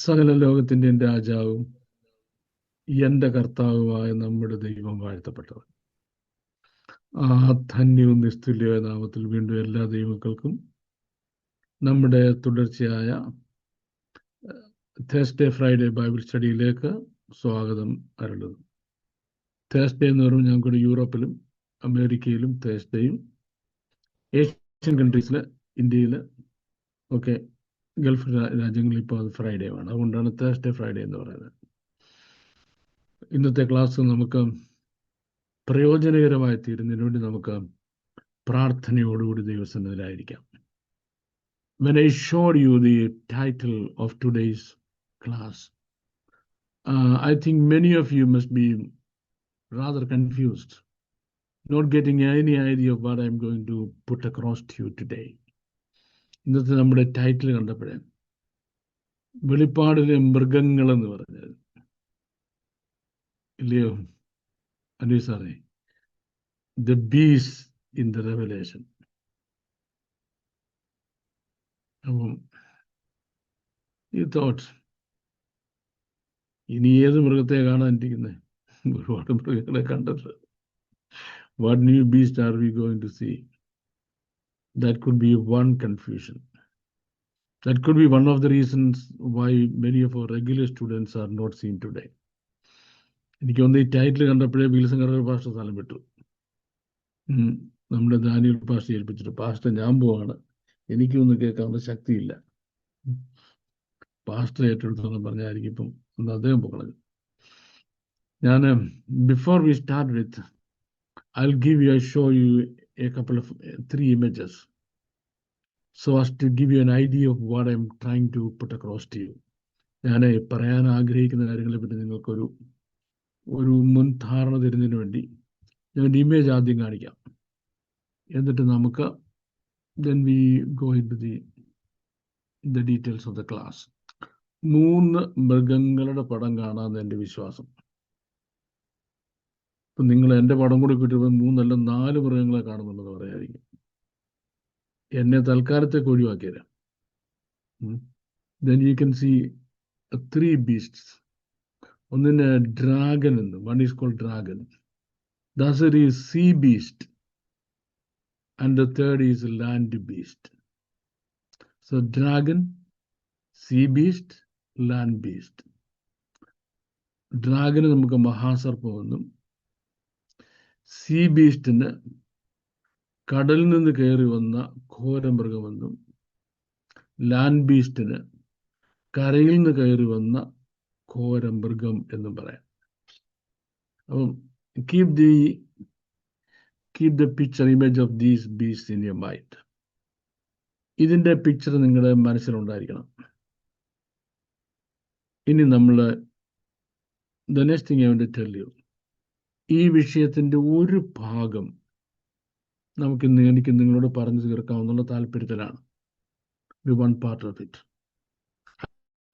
സകല ലോകത്തിൻ്റെയും രാജാവും എൻ്റെ കർത്താവുമായ നമ്മുടെ ദൈവം വാഴ്ത്തപ്പെട്ടവൻ. ആ ധന്യവും നിസ്തുല്യമായ നാമത്തിൽ വീണ്ടും എല്ലാ ദൈവങ്ങൾക്കും നമ്മുടെ തുടർച്ചയായ തേഴ്സ്ഡേ ഫ്രൈഡേ ബൈബിൾ സ്റ്റഡിയിലേക്ക് സ്വാഗതം അരുളുന്നു. തേഴ്സ്ഡേ എന്ന് പറയുമ്പോൾ ഞങ്ങൾക്ക് യൂറോപ്പിലും അമേരിക്കയിലും തേഴ്സ്ഡേയും, ഏഷ്യൻ കൺട്രീസിൽ, ഇന്ത്യയിൽ ഒക്കെ, ഗൾഫ് രാജ്യങ്ങളിൽ ഇപ്പോൾ അത് ഫ്രൈഡേയുമാണ്. അതുകൊണ്ടാണ് തേഴ്സ്ഡേ ഫ്രൈഡേ എന്ന് പറയുന്നത്. ഇന്നത്തെ ക്ലാസ് നമുക്ക് പ്രയോജനകരമായി തീരുന്നതിന് വേണ്ടി നമുക്ക് പ്രാർത്ഥനയോടുകൂടി ദൈവസന്നിധിയിലായിരിക്കാം. When I showed you the title of today's class, I think many of you must be rather confused, not getting any idea of what I'm going to put across to you today. ഇന്നത്തെ നമ്മുടെ title കണ്ടപ്പോഴേ വെളിപ്പാടിലെ മൃഗങ്ങളെന്ന് പറഞ്ഞത് ഇല്ലയോ അനീ സാറേ? The beast in the Revelation. അപ്പം ഈ thought ഇനി ഏത് മൃഗത്തെ കാണാനിരിക്കുന്നത്? ഒരുപാട് മൃഗങ്ങളെ കണ്ടത്. What new beast are we going to see? That could be one confusion. That could be one of the reasons why many of our regular students are not seen today. എനിക്ക് ഒന്ന് ഈ title കണ്ടപ്പോഴേ വിൽസങ്കർ pastor സ്ഥലം വിട്ടു. നമ്മുടെ Daniel pastor ഏൽപ്പിച്ചിട്ട്, pastor ഞാൻ പോവാണ്, എനിക്കൊന്നും കേൾക്കാനുള്ള ശക്തിയില്ല, പാസ്റ്റർ ഏറ്റെടുത്തെന്ന് പറഞ്ഞായിരിക്കും ഇപ്പം ഒന്ന് അദ്ദേഹം പോകണത്. ഞാൻ before we start with, I'll show you a couple of 3 images so as to give you an idea of what I'm trying to put across to you. ഞാൻ പറയാൻ ആഗ്രഹിക്കുന്ന കാര്യങ്ങളെ പറ്റി നിങ്ങൾക്കൊരു മുൻധാരണ തരുന്നതിന് വേണ്ടി ഞാൻ ഇമേജ് ആദ്യം കാണിക്കാം. എന്നിട്ട് നമുക്ക് then we go into the details of the class. 3 മൃഗങ്ങളുടെ പടം കാണാമെന്ന് എൻ്റെ വിശ്വാസം. ഇപ്പം നിങ്ങൾ എൻ്റെ പടം കൂടി കിട്ടിയപ്പോൾ 3 അല്ല 4 മൃഗങ്ങളെ കാണുന്നുണ്ടെന്ന് പറയായിരിക്കും. എന്നെ തൽക്കാലത്തേക്ക് ഒഴിവാക്കിയരാം. Then you can see 3 beasts. ഒന്നിന് ഡ്രാഗൻ എന്ന്, one is called dragon. The other is sea beast. And the third is land beast. So dragon, sea beast, land beast. Dragon നമുക്ക് മഹാസർപ്പമെന്നും, സീ ബീസ്റ്റിന് കടലിൽ നിന്ന് കയറി വന്ന ഘോരമൃഗമെന്നും, ലാൻഡ് ബീസ്റ്റിന് കരയിൽ നിന്ന് കയറി വന്ന ഘോരമൃഗം എന്നും പറയാം. അപ്പം keep the picture image of these beasts in your mind. ഇതിൻ്റെ പിക്ചർ നിങ്ങളുടെ മനസ്സിലുണ്ടായിരിക്കണം. ഇനി നമ്മൾ the next thing I want to tell you, ഈ വിഷയത്തിൻ്റെ ഒരു ഭാഗം എനിക്ക് നിങ്ങളോട് പറഞ്ഞു തീർക്കാമെന്നുള്ള താല്പര്യത്തിലാണ്. One part of it.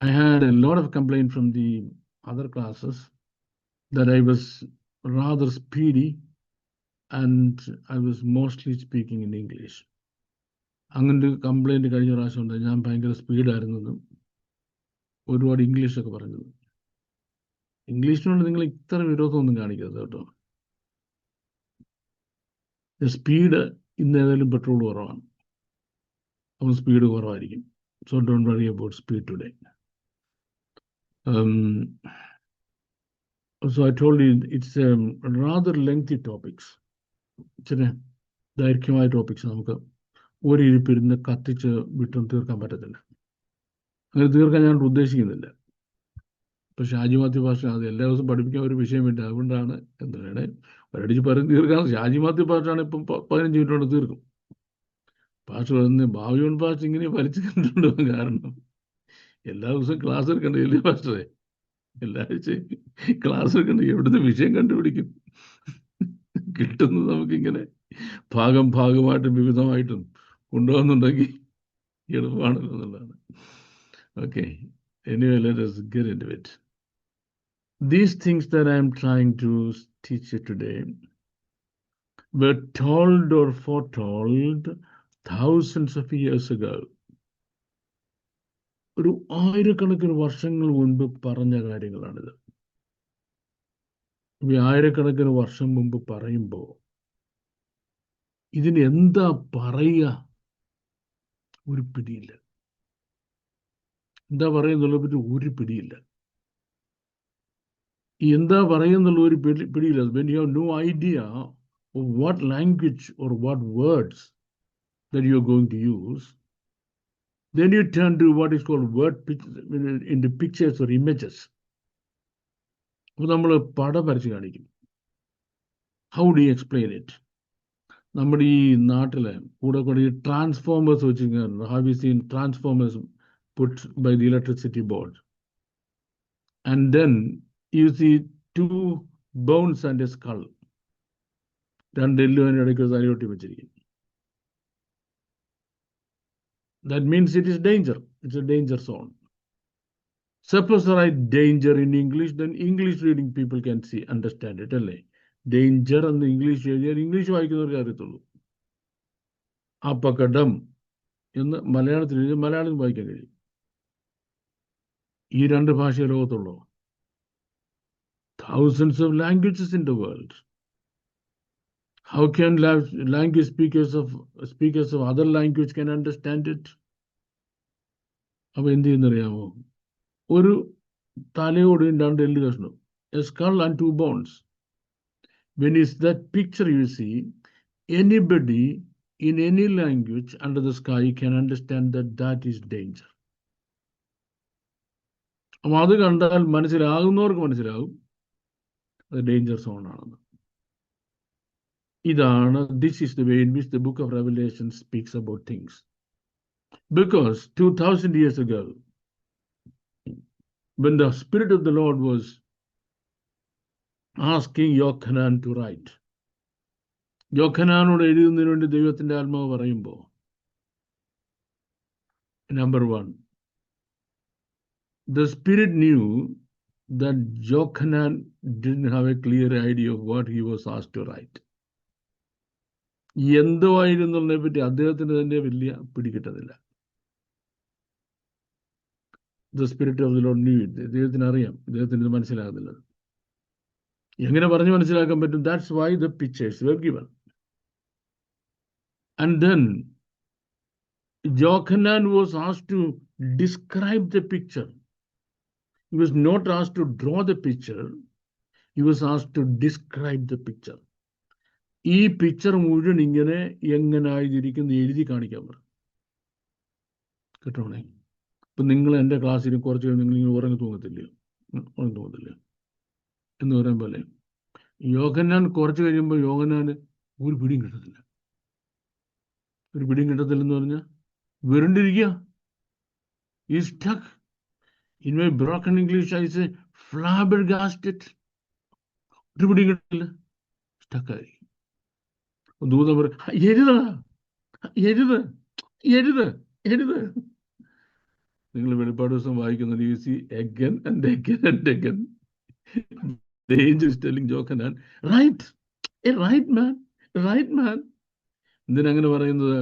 I had a lot of complaint from the other classes that I was rather speedy and I was mostly speaking in English. അങ്ങനൊരു complaint കഴിഞ്ഞ പ്രാവശ്യം ഉണ്ട്, ഞാൻ ഭയങ്കര സ്പീഡായിരുന്നെന്നും ഒരുപാട് ഇംഗ്ലീഷൊക്കെ പറഞ്ഞത്. ഇംഗ്ലീഷിനോട് നിങ്ങൾ ഇത്ര വിരോധമൊന്നും കാണിക്കരുത് കേട്ടോ. സ്പീഡ് ഇന്ന് ഏതായാലും പെട്രോൾ കുറവാണ്, അപ്പം സ്പീഡ് കുറവായിരിക്കും. So don't worry about speed today. So I told you it's rather lengthy topics. ഇച്ചിരി ദൈർഘ്യമായ ടോപ്പിക്സ് നമുക്ക് ഒരിപ്പിരുന്ന് കത്തിച്ച് വിട്ടും തീർക്കാൻ പറ്റത്തില്ല. അങ്ങനെ തീർക്കാൻ ഞാൻ ഉദ്ദേശിക്കുന്നില്ല. ഇപ്പം ഷാജി മാത്യു ഭാഷ അത് എല്ലാ ദിവസവും പഠിപ്പിക്കാൻ ഒരു വിഷയം വേണ്ടി, അതുകൊണ്ടാണ് എന്താണ് ഒരടിച്ച് പറഞ്ഞ് തീർക്കാൻ. ഷാജി മാത്യു ഭാഷയാണ് ഇപ്പം 15 മിനിറ്റ് കൊണ്ട് തീർക്കും. ഭാഷ പറഞ്ഞ് ഭാവിയോൺ ഭാഷ ഇങ്ങനെ വലിച്ചു കണ്ടിട്ടുണ്ടോ? കാരണം എല്ലാ ദിവസവും ക്ലാസ് എടുക്കണ്ടേ വലിയ ഭാഷയെ, എല്ലാ ആഴ്ചയും ക്ലാസ് എടുക്കണ്ട, എവിടുത്തെ വിഷയം കണ്ടുപിടിക്കും? കിട്ടുന്നത് നമുക്കിങ്ങനെ ഭാഗമായിട്ടും വിവിധമായിട്ടും കൊണ്ടുപോകുന്നുണ്ടെങ്കിൽ എളുപ്പമാണല്ലോ എന്നുള്ളതാണ്. Okay, anyway, let us get into it. These things that I am trying to teach you today were told or foretold thousands of years ago. ഒരു ആയിരക്കണക്കിന് വർഷങ്ങൾ മുൻപ് പറഞ്ഞ കാര്യങ്ങളാണിത്. ഈ ആയിരക്കണക്കിന് വർഷം മുമ്പ് പറയുമ്പോൾ ഇതിന് എന്താ പറയുക ഒരു പിടിയില്ല. എന്താ പറയുന്നുള്ള പറ്റി ഒരു പിടിയില്ല. എന്താ പറയുന്നുള്ള ഒരു പിടിയില്ല. When you have no idea of what language or what words that you are going to use, then you turn to what is called word into pictures or images. അപ്പോൾ നമ്മൾ പടം വരച്ച് കാണിക്കും. How do you explain it? നമ്മുടെ ഈ നാട്ടിലെ കൂടെ ഈ ട്രാൻസ്ഫോമേഴ്സ് വെച്ചിരിക്കുന്നുണ്ട്. Have you seen transformers put by the electricity board? And then you see 2 bones and a skull. 2 എല്ലുവിന് ഇടയ്ക്ക് ഒരു തലയൊട്ടി വെച്ചിരിക്കും. That means it is danger. It's a danger zone. Suppose I write danger in English, then English reading people can understand it, അല്ലേ? Danger എന്ന് English എഴുതിയാൽ English വായിക്കുന്നവർക്ക് അറിയത്തുള്ളൂ. അപകടം എന്ന് മലയാളത്തിൽ എഴുതിയാൽ മലയാളം വായിക്കാൻ കഴിയും. ഈ 2 ഭാഷയെ ലോകത്തുള്ളൂ. Thousands of languages in the world. How can language speakers of other language can understand it? അപ്പോൾ എന്ത് ചെയ്യുന്നറിയാമോ? ഒരു തലയോടും 2 എല്ല് കഷ്ണം, a skull and 2 bones. When is that picture you see, anybody in any language under the sky can understand that is danger. അപ്പോൾ അത് കണ്ടാൽ മനസ്സിലാകുന്നവർക്ക് മനസ്സിലാകും അത് ഡേഞ്ചർ സോൺ ആണെന്ന്. ഇതാണ്, this is the way in which the book of Revelation speaks about things. Because 2000 years ago, when the Spirit of the Lord was asking Yochanan to write, യോഹന്നാനോട് എഴുതുന്നതിന് വേണ്ടി ദൈവത്തിന്റെ ആത്മാവ് പറയുമ്പോൾ, number 1, the Spirit knew that Yochanan didn't have a clear idea of what he was asked to write. എന്തോ ആയിരുന്നുള്ളതിനെ പറ്റി അദ്ദേഹത്തിന് തന്നെ വലിയ പിടികിട്ടതില്ല. The Spirit of the Lord knew it. ദൈവത്തിന് അറിയാം, ഇദ്ദേഹത്തിന് ഇത് മനസ്സിലാകുന്നില്ല. എങ്ങനെ പറഞ്ഞു മനസ്സിലാക്കാൻ പറ്റും? That's why the pictures were given. And then Yochanan was asked to describe the picture. He was not asked to draw the picture. He was asked to describe the picture. ഈ പിക്ചർ മുഴുവൻ ഇങ്ങനെ എങ്ങനായിരിക്കും എഴുതി കാണിക്കാൻ പറഞ്ഞു. കേട്ടോണേ? ഇപ്പൊ നിങ്ങൾ എൻ്റെ ക്ലാസ്സിൽ കുറച്ച് നിങ്ങൾ ഉറങ്ങി തൂങ്ങത്തില്ലയോ? ഉറങ്ങി തൂങ്ങത്തില്ല എന്ന് പറയാൻ പോലെ യോഹന്നാൻ കുറച്ച് കഴിയുമ്പോൾ യോഹന്നാന് ഒരു പിടിയും കിട്ടത്തില്ല. ഒരു പിടിയും കിട്ടത്തില്ലെന്ന് പറഞ്ഞാൽ വെറുണ്ടിരിക്കുക. ഈ stuck. In my broken English, I say flabbergasted. ഒരു പിടിയും കിട്ടില്ല, സ്റ്റക്കായി. ദൂതം പറയും, എഴുതടാ, എഴുത്, എഴുത്, എഴുത്. നിങ്ങൾ വെളിപ്പാട് ദിവസം വായിക്കുന്നത് you see again and again and again. The angel is telling Yochanan, write, right man, right man. എന്തിനങ്ങനെ പറയുന്നത്?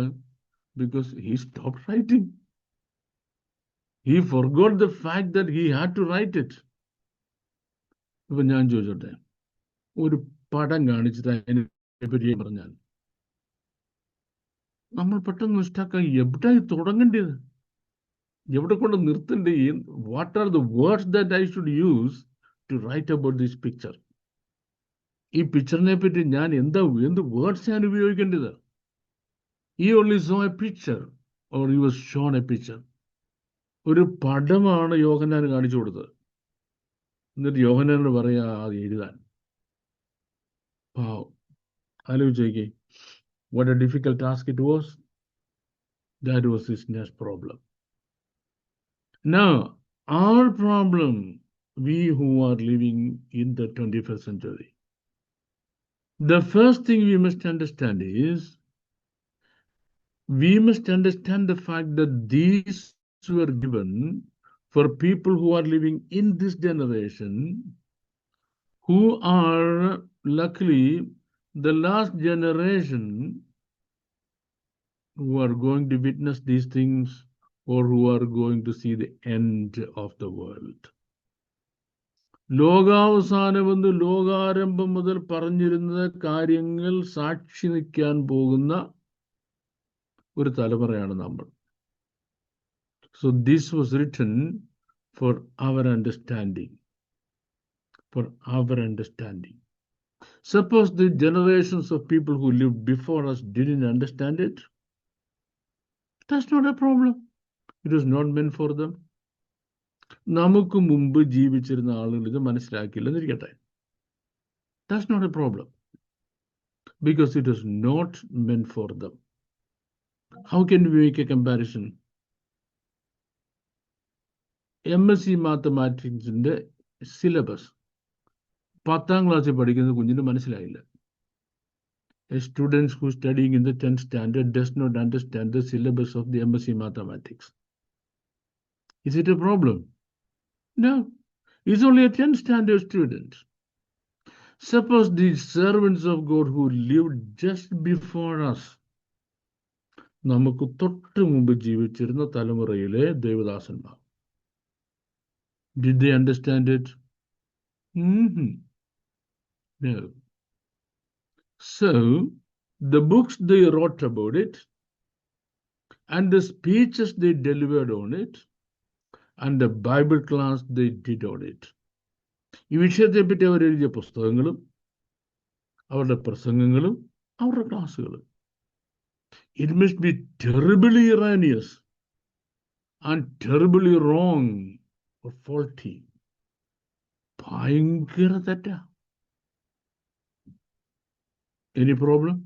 Because he stopped writing. He forgot the fact that he had to write it. ഇപ്പൊ ഞാൻ ചോദിച്ചോട്ടെ, ഒരു പടം കാണിച്ചിട്ട് അതിനെ പറ്റി പറഞ്ഞാൽ നമ്മൾ പെട്ടെന്ന് സ്റ്റക്കായി. എവിടെ തുടങ്ങേണ്ടത്, എവിടെ കൊണ്ട് നിർത്തേണ്ടത്? What are the words that I should use to write about this picture? ഈ പിക്ചറിനെ പറ്റി ഞാൻ എന്ത് വേർഡ്സ് ഞാൻ ഉപയോഗിക്കേണ്ടത്? He only saw a picture or he was shown a picture. ഒരു പടമാണ് യോഹന്നാന് കാണിച്ചു കൊടുത്തത്. എന്നിട്ട് യോഹന്നാനോട് പറയാ അത് എഴുതാൻ. ആലോചിച്ചേ, what a difficult task it was. That was his next problem. Now, our problem, we who are living in the 21st century, the first thing we must understand is, we must understand the fact that these were given for people who are living in this generation, who are luckily the last generation who are going to witness these things or who are going to see the end of the world. ലോകാവസാനമെന്ന് ലോകാരംഭം മുതൽ പറഞ്ഞിരുന്ന കാര്യങ്ങൾ സാക്ഷി നിൽക്കാൻ പോകുന്ന ഒരു തലമുറയാണ് നമ്മൾ. So this was written for our understanding. For our understanding. Suppose the generations of people who lived before us didn't understand it. That's not a problem. It was not meant for them. നമുക്ക് മുമ്പ് ജീവിച്ചിരുന്ന ആളുകൾ ഇത് മനസ്സിലാക്കിയില്ലെന്നിരിക്കട്ടെ. That's not a problem. Because it is not meant for them. How can we make a comparison? MSc മാത്തമാറ്റിക്സിന്റെ syllabus 10ാം ക്ലാസ്സിൽ പഠിക്കുന്ന കുഞ്ഞിന് മനസ്സിലായില്ല. A student who is studying in the 10th standard does not understand the syllabus of the MSc mathematics. Is it a problem? No. He's only a 10th standard student. Suppose the servants of God who lived just before us, നമുക്ക് തൊട്ട് മുമ്പ് ജീവിച്ചിരുന്ന തലമുറയിലെ ദേവദാസന്മാർ, did they understand it? No. So, the books they wrote about it, and the speeches they delivered on it, and the Bible class they did on it. ഈ വിഷയത്തെപ്പറ്റി അവർ എഴുതിയ പുസ്തകങ്ങളും അവരുടെ പ്രസംഗങ്ങളും അവരുടെ ക്ലാസ്സുകളും, it must be terribly erroneous and terribly wrong or faulty. ഭയങ്കര തെറ്റാ. Any problem?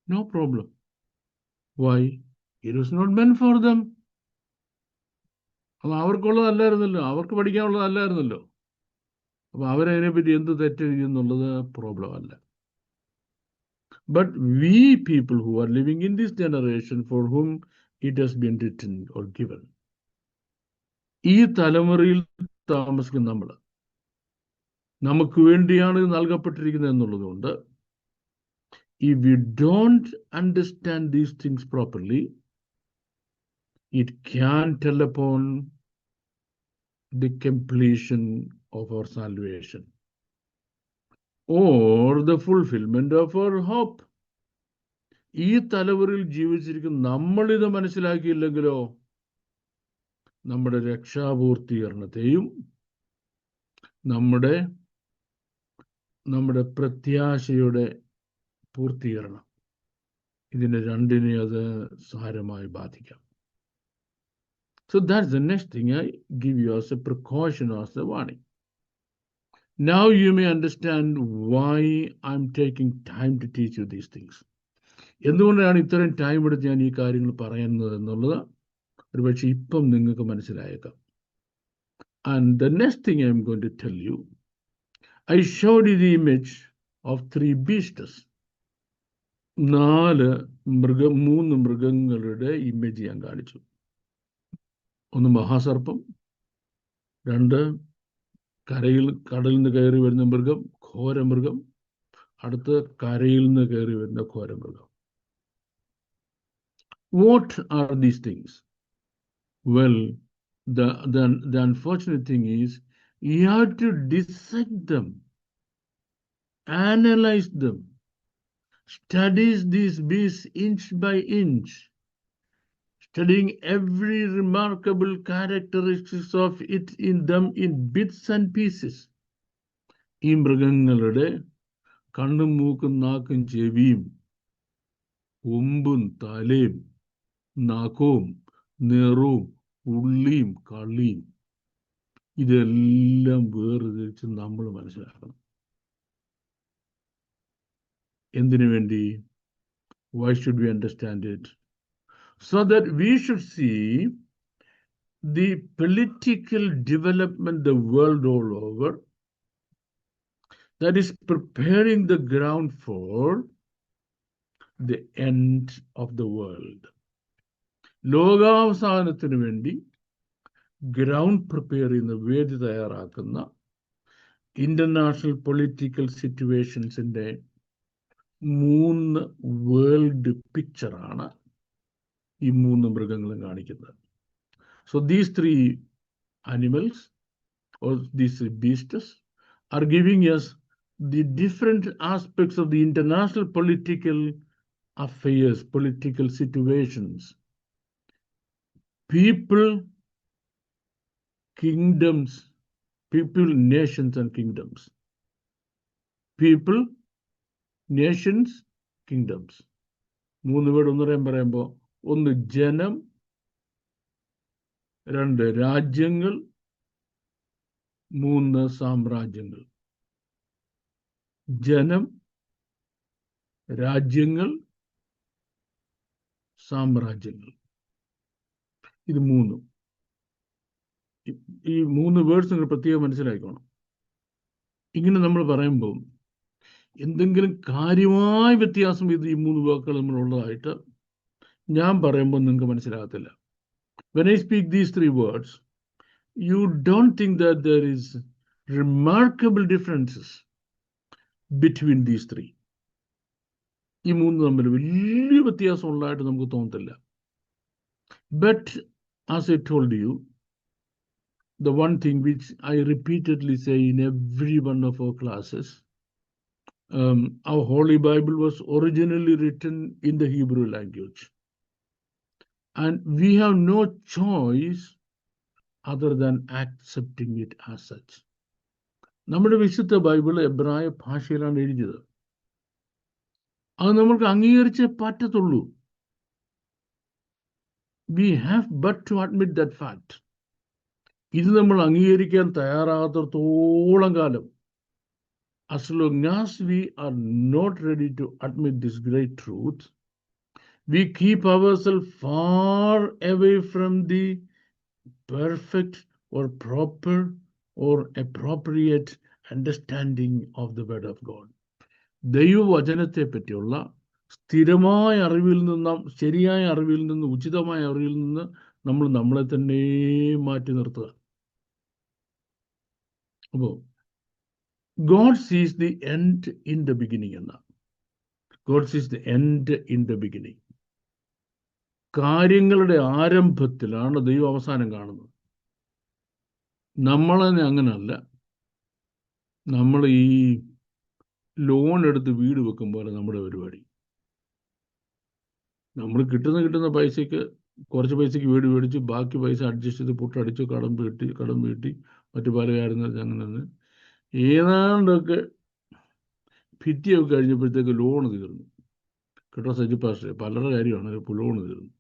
No problem. Why? It was not meant for them. അപ്പൊ അവർക്കുള്ളതല്ലായിരുന്നല്ലോ, അവർക്ക് പഠിക്കാനുള്ളതല്ലായിരുന്നല്ലോ. അപ്പൊ അവരതിനെപ്പറ്റി എന്ത് തെറ്റെഴുതിയെന്നുള്ളത് പ്രോബ്ലം അല്ല. But we people who are living in this generation for whom it has been written or given, ഈ തലമുറയിൽ താമസിക്കുന്ന നമ്മൾ, നമുക്ക് വേണ്ടിയാണ് ഇത് നൽകപ്പെട്ടിരിക്കുന്നത് എന്നുള്ളതുകൊണ്ട്, if we don't understand these things properly, it can tell upon the completion of our salvation or the fulfillment of our hope. ഈ തലമുറയിൽ ജീവിച്ചിരിക്കുന്ന നമ്മളിത് മനസ്സിലാക്കിയില്ലെങ്കിലോ നമ്മുടെ രക്ഷാപൂർത്തീകരണത്തെയും നമ്മുടെ പ്രത്യാശയുടെ പൂർത്തീകരണം, ഇതിനെ രണ്ടിനെ അത് സാരമായി ബാധിക്കാം. So that's the next thing I give you as a precaution, as a warning. Now you may understand why I'm taking time to teach you these things. എന്തുകൊണ്ടാണ് ഇത്രയും ടൈം എടുത്ത് ഞാൻ ഈ കാര്യങ്ങൾ പറയുന്നത് എന്നുള്ളത് ഒരുപക്ഷെ ഇപ്പം നിങ്ങൾക്ക് മനസ്സിലായേക്കാം. And the next thing I'm going to tell you, I showed you the image of 3 beasts. 3 മൃഗങ്ങളുടെ ഇമേജ് ഞാൻ കാണിച്ചു. 1 മഹാസർപ്പം, 2 കടലിൽ നിന്ന് കയറി വരുന്ന മൃഗം, ഘോരമൃഗം, അടുത്ത് കരയിൽ നിന്ന് കയറി വരുന്ന ഘോരമൃഗം. What are these things? Well, the unfortunate thing is you have to dissect them, analyze them, study these beasts inch by inch, studying every remarkable characteristics of it in them in bits and pieces. ഈ മൃഗങ്ങളുടെ കണ്ണും മൂക്കും നാക്കും ചെവിയും കൊമ്പും തലയും നഖവും നിറവും ഉള്ളിയും കളിയും ഇതെല്ലാം വേർതിരിച്ച് നമ്മൾ മനസ്സിലാക്കണം. എന്തിനു വേണ്ടി? Why should we understand it? So that we should see the political development the world all over that is preparing the ground for the end of the world. ലോകാവസാനത്തിന് വേണ്ടി ഗ്രൗണ്ട് പ്രിപ്പയർ ചെയ്യുന്ന, വേദി തയ്യാറാക്കുന്ന ഇന്റർനാഷണൽ പൊളിറ്റിക്കൽ സിറ്റുവേഷൻസിന്റെ 3 വേൾഡ് പിക്ചറാണ് ഈ 3 മൃഗങ്ങളും കാണിക്കുന്നത്. So these 3 animals or these 3 beasts are giving us the different aspects of the international political affairs, political situations, people, kingdoms, people, nations and kingdoms. People, nations, kingdoms. 3 word ഒന്നുകൂടെയും പറയുമ്പോൾ, 1 ജനം, 2 രാജ്യങ്ങൾ, 3 സാമ്രാജ്യങ്ങൾ. ജനം, രാജ്യങ്ങൾ, സാമ്രാജ്യങ്ങൾ. ഇത് 3. ഈ 3 വേർഡ്സ് നിങ്ങൾ പ്രത്യേകം മനസ്സിലാക്കണം. ഇങ്ങനെ നമ്മൾ പറയുമ്പോൾ എന്തെങ്കിലും കാര്യമായ വ്യത്യാസം ഇത് ഈ 3 വാക്കുകൾ നമ്മളുള്ളതായിട്ട് ഞാൻ പറയുമ്പോൾ നിങ്ങൾക്ക് മനസ്സിലാകത്തില്ല. When I speak these 3 words, you don't think that there is remarkable differences between these 3. ഈ 3 തമ്മിൽ വലിയ വ്യത്യാസം ഉള്ളതായിട്ട് നമുക്ക് തോന്നത്തില്ല. But as I told you, the one thing which I repeatedly say in every one of our classes, our Holy Bible was originally written in the Hebrew language. And we have no choice other than accepting it as such. നമ്മുടെ വിശുദ്ധ Bible എബ്രായ ഭാഷയിലാണ് എഴുതിയത്. അത് നമ്മൾക്ക് അംഗീകരിച്ചേ പറ്റത്തുള്ളൂ. We have but to admit that fact. ഇത് നമ്മൾ അംഗീകരിക്കാൻ തയ്യാറാകാത്തോളം കാലം, as long as we are not ready to admit this great truth, we keep ourselves far away from the perfect or proper or appropriate understanding of the word of God. ദൈവവചനത്തെ പറ്റിയുള്ള സ്ഥിരമായ അറിവിൽ നിന്ന്, ശരിയായ അറിവിൽ നിന്ന്, ഉചിതമായ അറിവിൽ നിന്ന് നമ്മൾ നമ്മളെ തന്നെ മാറ്റി നിർത്തുക. അപ്പോൾ God sees the end in the beginning എന്ന. God sees the end in the beginning. കാര്യങ്ങളുടെ ആരംഭത്തിലാണ് ദൈവം അവസാനം കാണുന്നത്. നമ്മളെ അങ്ങനല്ല. നമ്മൾ ഈ ലോൺ എടുത്ത് വീട് വെക്കും പോലെ നമ്മുടെ പരിപാടി. നമ്മൾ കിട്ടുന്ന പൈസയ്ക്ക്, കുറച്ച് പൈസയ്ക്ക് വീട് മേടിച്ച് ബാക്കി പൈസ അഡ്ജസ്റ്റ് ചെയ്ത് പുട്ടടിച്ച് കടം വീട്ടി മറ്റു പല കാര്യങ്ങൾ അങ്ങനെ ഏതാണ്ടൊക്കെ ഭിത്തിയൊക്കെ കഴിഞ്ഞപ്പോഴത്തേക്ക് ലോണ് തീർന്നു. കേട്ടോ സജി പാസ്റ്ററെ, പലരുടെ കാര്യമാണ് ലോണ് തീർന്നു.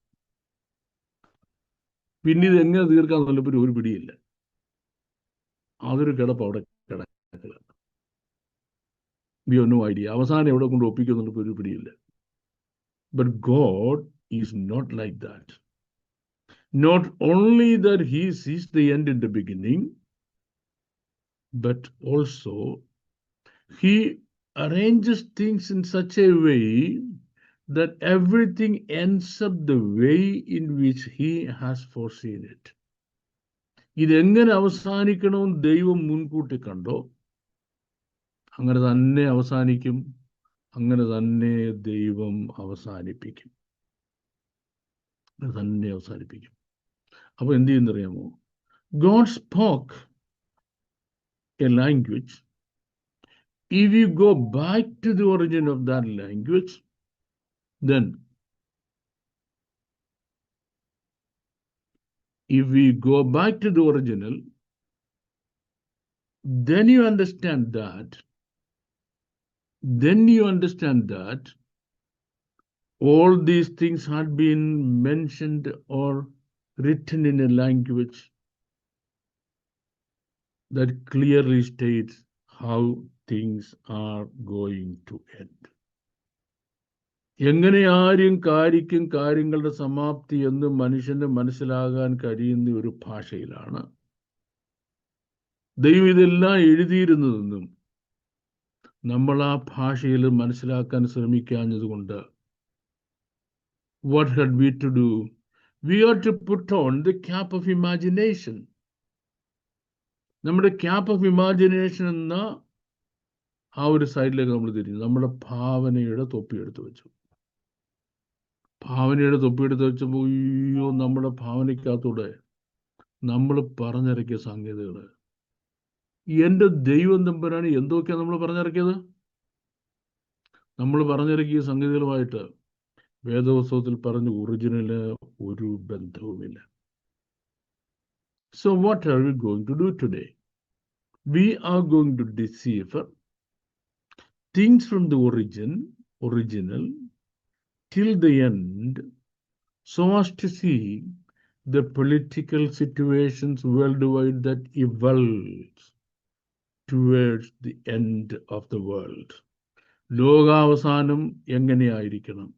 പിന്നെ ഇത് എങ്ങനെ തീർക്കാന്നുള്ളപ്പോൾ ഒരു പിടിയില്ല. അതൊരു കിടപ്പ് അവിടെ കിടക്കില്ല. We have no idea. അവസാനം എവിടെ കൊണ്ട് ഒപ്പിക്കുന്നുള്ളപ്പോൾ ഒരു പിടിയില്ല. But God is not like that. Not only that he sees the end in the beginning, but also he arranges things in such a way that everything ends up the way in which he has foreseen it. ഇതെങ്ങനെ അവസാനിക്കണമെന്ന് ദൈവം മുൻകൂട്ടി കണ്ടോ അങ്ങനെ തന്നെ അവസാനിക്കും, അങ്ങനെ തന്നെ ദൈവം അവസാനിപ്പിക്കും. അപ്പോൾ എന്ത് ചെയ്യുന്നറിയാമോ? God spoke a language. If you go back to the origin of that language, then if we go back to the original, then you understand that all these things had been mentioned or written in a language that clearly states how things are going to end. എങ്ങനെ ആരും കാര്യങ്ങളുടെ സമാപ്തി എന്ന് മനുഷ്യന് മനസ്സിലാകാൻ കഴിയുന്ന ഒരു ഭാഷയിലാണ് ദൈവം ഇതെല്ലാം എഴുതിയിരുന്നതെന്നും നമ്മൾ ആ ഭാഷയിൽ മനസ്സിലാക്കാൻ ശ്രമിക്കാഞ്ഞതുകൊണ്ട് what had we to do? We are to put on the cap of imagination. നമ്മുടെ cap of imagination എന്ന ആ ഒരു സൈഡിലേക്ക് നമ്മൾ തിരിഞ്ഞു. നമ്മുടെ ഭാവനയുടെ തൊപ്പി എടുത്തു വെച്ചു. ഭാവനയുടെ തൊപ്പിയെടുത്ത് വെച്ചപ്പോൾ അയ്യോ, നമ്മുടെ ഭാവനയ്ക്കകത്തൂടെ നമ്മൾ പറഞ്ഞിറക്കിയ സംഗതികൾ, എൻ്റെ ദൈവം തമ്പുരാന് എന്തൊക്കെയാണ് നമ്മൾ പറഞ്ഞിറക്കിയത്? നമ്മൾ പറഞ്ഞിറക്കിയ സംഗതികളുമായിട്ട് വേദപുസ്തകത്തിൽ പറഞ്ഞ ഒറിജിനല് ഒരു ബന്ധവുമില്ല. So what are we going to do today? We are going to decipher things from the original till the end, so as to see the political situations worldwide that evolves towards the end of the world. ലോകാവസാനം എങ്ങനെയായിരിക്കണം,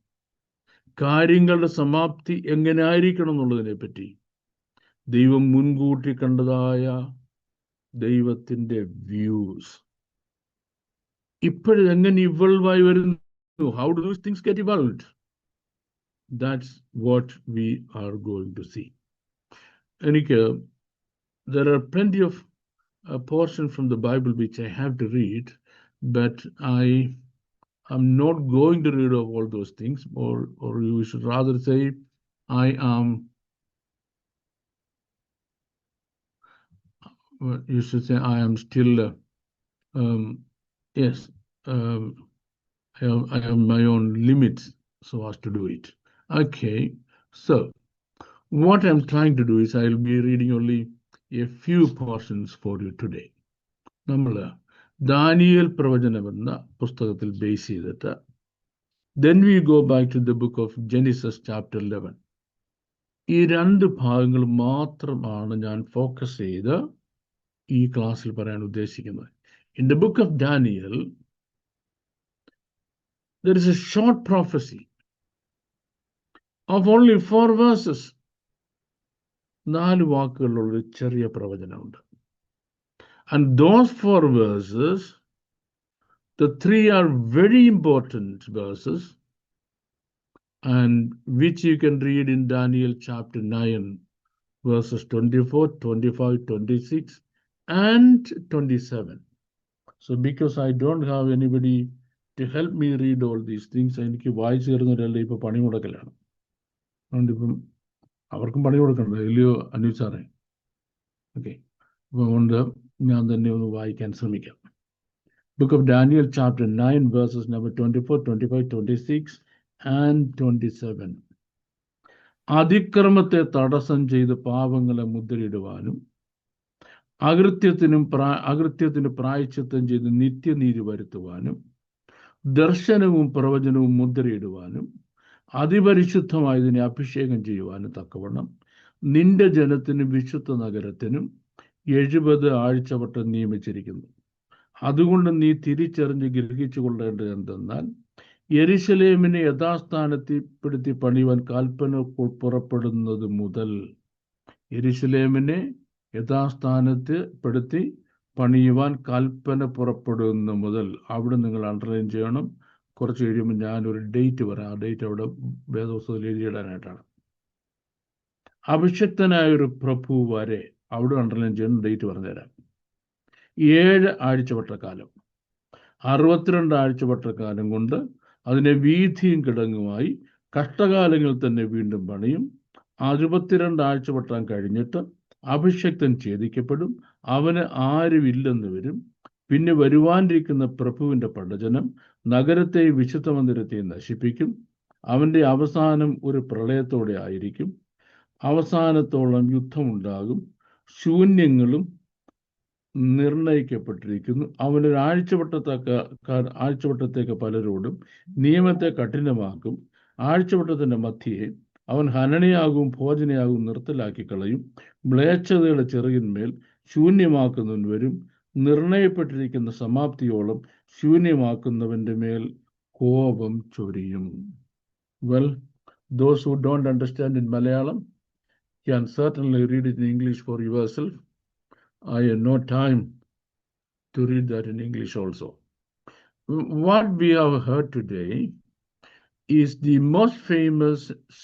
കാര്യങ്ങളുടെ സമാപ്തി എങ്ങനെയായിരിക്കണം എന്നുള്ളതിനെ പറ്റി ദൈവം മുൻകൂട്ടി കണ്ടതായ ദൈവത്തിൻ്റെ views ഇപ്പോഴെങ്ങനെ ഇവൾവായി വരുന്നു. How do those things get evolved? That's what we are going to see. There are plenty of portions from the Bible which I have to read, but I am not going to read of all those things, or you should rather say I am still I have my own limits so as to do it. Okay, so what I'm trying to do is I'll be reading only a few portions for you today. നമ്മൾ Daniel പ്രവചനം എന്ന പുസ്തകത്തിൽ base ചെയ്തിട്ട് then we go back to the book of Genesis chapter 11. ഈ രണ്ട് ഭാഗങ്ങൾ മാത്രമാണ് ഞാൻ ഫോക്കസ് ചെയ്ത് ഈ ക്ലാസ്സിൽ പറയാൻ ഉദ്ദേശിക്കുന്നത്. In the book of Daniel, there is a short prophecy of only 4 verses. 4 വാക്കുകളുള്ള ചെറിയ പ്രവചനമുണ്ട്. And those 4 verses, the 3 are very important verses, and which you can read in Daniel chapter 9, verses 24, 25, 26, and 27. So because I don't have anybody to help me read all these things, എനിക്ക് വായിച്ചു തരുന്നവരല്ല ഇപ്പോൾ പണി മുടക്കലാണ്. അതുകൊണ്ടിപ്പം അവർക്കും പണി കൊടുക്കണ്ട, ഇല്ലയോ അനൂപ് സാറേ? Okay, അപ്പോൾ അതുകൊണ്ട് ഞാൻ തന്നെ ഒന്ന് വായിക്കാൻ ശ്രമിക്കാം. Book of Daniel chapter 9 verses number 24, 25, 26 and 27. അതിക്രമത്തെ തടസ്സം ചെയ്ത് പാപങ്ങളെ മുദ്രയിടുവാനും അകൃത്യത്തിന് പ്രായശ്ചിത്തം ചെയ്ത് നിത്യനീതി വരുത്തുവാനും ദർശനവും പ്രവചനവും മുദ്രയിടുവാനും അതിപരിശുദ്ധമായതിനെ അഭിഷേകം ചെയ്യുവാനും തക്കവണ്ണം നിന്റെ ജനത്തിനും വിശുദ്ധ നഗരത്തിനും 70 ആഴ്ചവട്ടം നിയമിച്ചിരിക്കുന്നു. അതുകൊണ്ട് നീ തിരിച്ചറിഞ്ഞ് ഗ്രഹിച്ചു കൊള്ളേണ്ടത് എന്തെന്നാൽ, യെരുശലേമിനെ യഥാസ്ഥാനത്തിൽപ്പെടുത്തി പണിയുവാൻ കൽപ്പന പുറപ്പെടുന്നത് മുതൽ, യെരുശലേമിനെ യഥാസ്ഥാനത്തിൽപ്പെടുത്തി പണിയുവാൻ കൽപ്പന പുറപ്പെടുന്ന മുതൽ, അവിടെ നിങ്ങൾ അണ്ടർലൈൻ ചെയ്യണം. കുറച്ച് കഴിയുമ്പോൾ ഞാനൊരു ഡേറ്റ് പറയാം. ആ ഡേറ്റ് അവിടെ വേദപുസ്തകത്തിൽ എഴുതിയിടാനായിട്ടാണ്. അഭിഷക്തനായൊരു പ്രഭു വരെ അവിടെ അണ്ടർലൈൻ ചെയ്യണം. ഡേറ്റ് പറഞ്ഞുതരാം. 7 ആഴ്ചവട്ടക്കാലം, 62 ആഴ്ചവട്ടക്കാലം കൊണ്ട് അതിനെ വീഥിയും കിടങ്ങുമായി കഷ്ടകാലങ്ങളിൽ തന്നെ വീണ്ടും പണിയും. 62 ആഴ്ചവട്ടം കഴിഞ്ഞിട്ട് അഭിഷക്തൻ ഛേദിക്കപ്പെടും, അവന് ആരുമില്ലെന്ന് വരും. പിന്നെ വരുവാനിരിക്കുന്ന പ്രഭുവിൻ്റെ പടജനം നഗരത്തെ വിശുദ്ധ മന്ദിരത്തെ നശിപ്പിക്കും. അവൻ്റെ അവസാനം ഒരു പ്രളയത്തോടെ ആയിരിക്കും. അവസാനത്തോളം യുദ്ധമുണ്ടാകും. ശൂന്യങ്ങളും നിർണയിക്കപ്പെട്ടിരിക്കുന്നു. അവനൊരു ആഴ്ചവട്ടത്തേക്ക് പലരോടും നിയമത്തെ കഠിനമാക്കും. ആഴ്ചവട്ടത്തിൻ്റെ മധ്യയെ അവൻ ഹനനയാകും ഭോജനയാകും നിർത്തലാക്കി കളയും. മ്ലേച്ഛതയുടെ ചെറുകിന്മേൽ ശൂന്യമാക്കുന്നവൻ വരും. നിർണയപ്പെട്ടിരിക്കുന്ന സമാപ്തിയോളം ശൂന്യമാക്കുന്നവൻ്റെ മേൽ കോപം ചൊരിയും. Well, those who don't understand in Malayalam can certainly read it in English for yourself. I have no time to read that in English also. What we have heard today is the most famous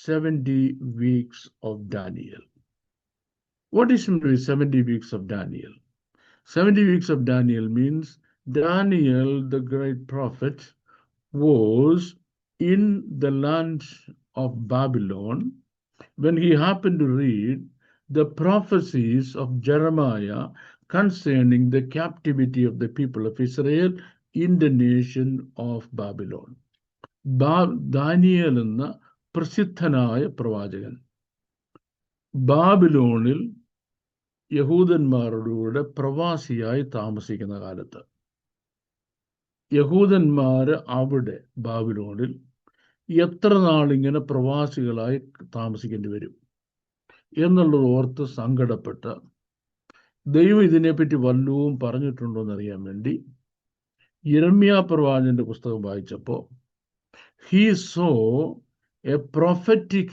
70 weeks of Daniel. What is 70 weeks of Daniel? 70 weeks of Daniel means Daniel, the great prophet, was in the land of Babylon, when he happened to read the prophecies of Jeremiah concerning the captivity of the people of Israel in the nation of Babylon. Daniel എന്ന പ്രസിദ്ധനായ പ്രവാചകൻ ബാബിലോണിൽ യഹൂദന്മാരുടെ പ്രവാസിയായി താമസിക്കുന്ന കാലത്ത് യഹൂദന്മാര് അവിടെ ബാബിലോണിൽ എത്ര നാളിങ്ങനെ പ്രവാസികളായി താമസിക്കേണ്ടി വരും എന്നുള്ളത് ഓർത്ത് സങ്കടപ്പെട്ട് ദൈവം ഇതിനെപ്പറ്റി വല്ലതും പറഞ്ഞിട്ടുണ്ടോ എന്നറിയാൻ വേണ്ടി യിരെമ്യാ പ്രവാചകന്റെ പുസ്തകം വായിച്ചപ്പോൾ he saw a prophetic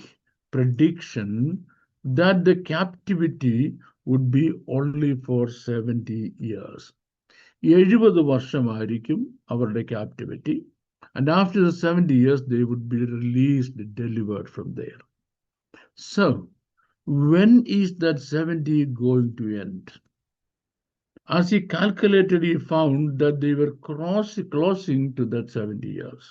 prediction that the captivity would be only for 70 years. 70 വർഷമായിരിക്കും അവരുടെ captivity. And after the 70 years, they would be released, delivered from there. So, when is that 70 going to end? As he calculated, he found that they were closing to that 70 years.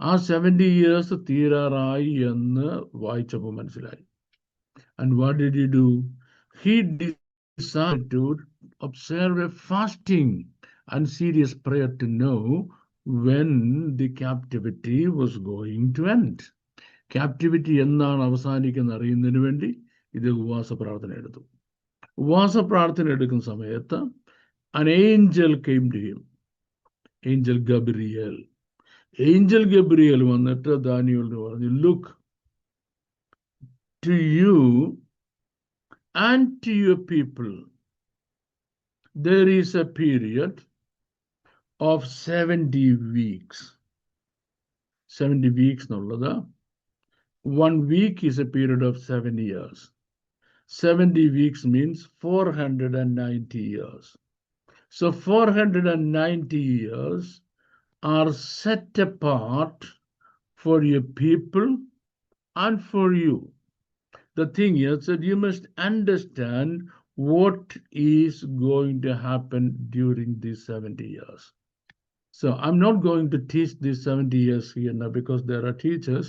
ആ 70 years തീരാറായി എന്ന് വായിച്ചപ്പോൾ മനസ്സിലായി. And what did he do? He decided to observe a fasting and serious prayer to know when the captivity was going to end. Captivity എന്നാണ് അവസാനിക്കുന്ന അറിയുന്നതിന് വേണ്ടി ഇത് ഉപവാസ പ്രാർത്ഥന എടുത്തു. ഉപവാസ പ്രാർത്ഥന എടുക്കുന്ന സമയത്ത് an angel came to him. Angel Gabriel. Angel Gabriel വന്നിട്ട് ദാനിയേലിനോട് പറഞ്ഞു, look, to you and to your people there is a period of 70 weeks. 70 weeks എന്നുള്ളത് 1 week is a period of 7 years. 70 weeks means 490 years. So 490 years are set apart for your people and for you. The thing is that you must understand what is going to happen during these 70 years. So I'm not going to teach these 70 years here now because there are teachers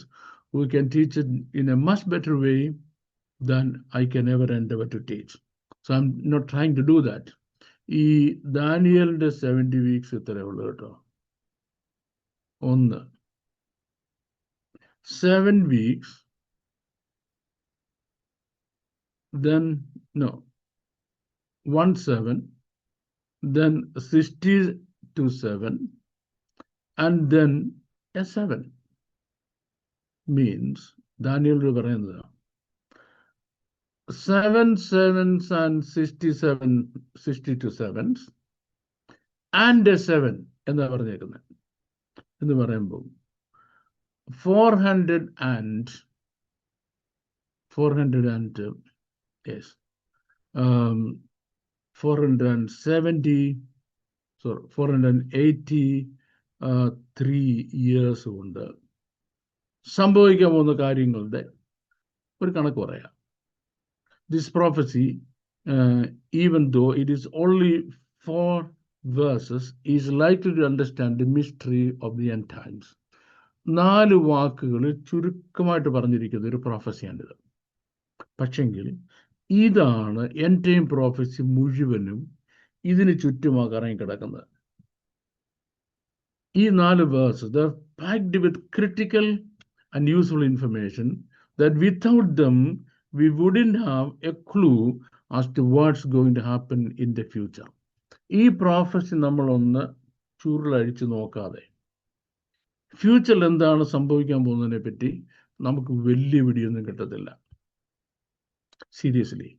who can teach it in a much better way than I can ever endeavor to teach. So I'm not trying to do that. ഈ ദാനിയേലിന്റെ 70 weeks ഇത്രയേ ഉള്ളൂ കേട്ടോ. 1 7 weeks, then no 1 7, then 60 to 7, and then a 7 means Daniel പറയുന്നത് 7 sevens and 62 sevens and a 7 എന്നാ പറഞ്ഞേക്കുന്നത്. എന്ന് പറയുമ്പോൾ 470 483 years കൊണ്ട് സംഭവിക്കാൻ പോകുന്ന കാര്യങ്ങളുടെ ഒരു കണക്ക് പറയാം. This prophecy, even though it is only 4 verses, is likely to understand the mystery of the end times. 4 വാക്കുകൾ ചുരുക്കമായിട്ട് പറഞ്ഞിരിക്കുന്ന ഒരു പ്രൊഫസിയാണിത്. പക്ഷെങ്കിൽ ഇതാണ് എൻഡ് ടൈം പ്രൊഫസി മുഴുവനും ഇതിന് ചുറ്റുമാ കറങ്ങി കിടക്കുന്നത്. ഈ 4 verses, they are packed with critical and useful information that without them we wouldn't have a clue as to what's going to happen in the future. ഈ പ്രൊഫസി നമ്മളൊന്ന് ചുരുളഴിച്ച് നോക്കാതെ ഫ്യൂച്ചറിൽ എന്താണ് സംഭവിക്കാൻ പോകുന്നതിനെ പറ്റി നമുക്ക് വലിയ പിടിയൊന്നും കിട്ടത്തില്ല. Seriously,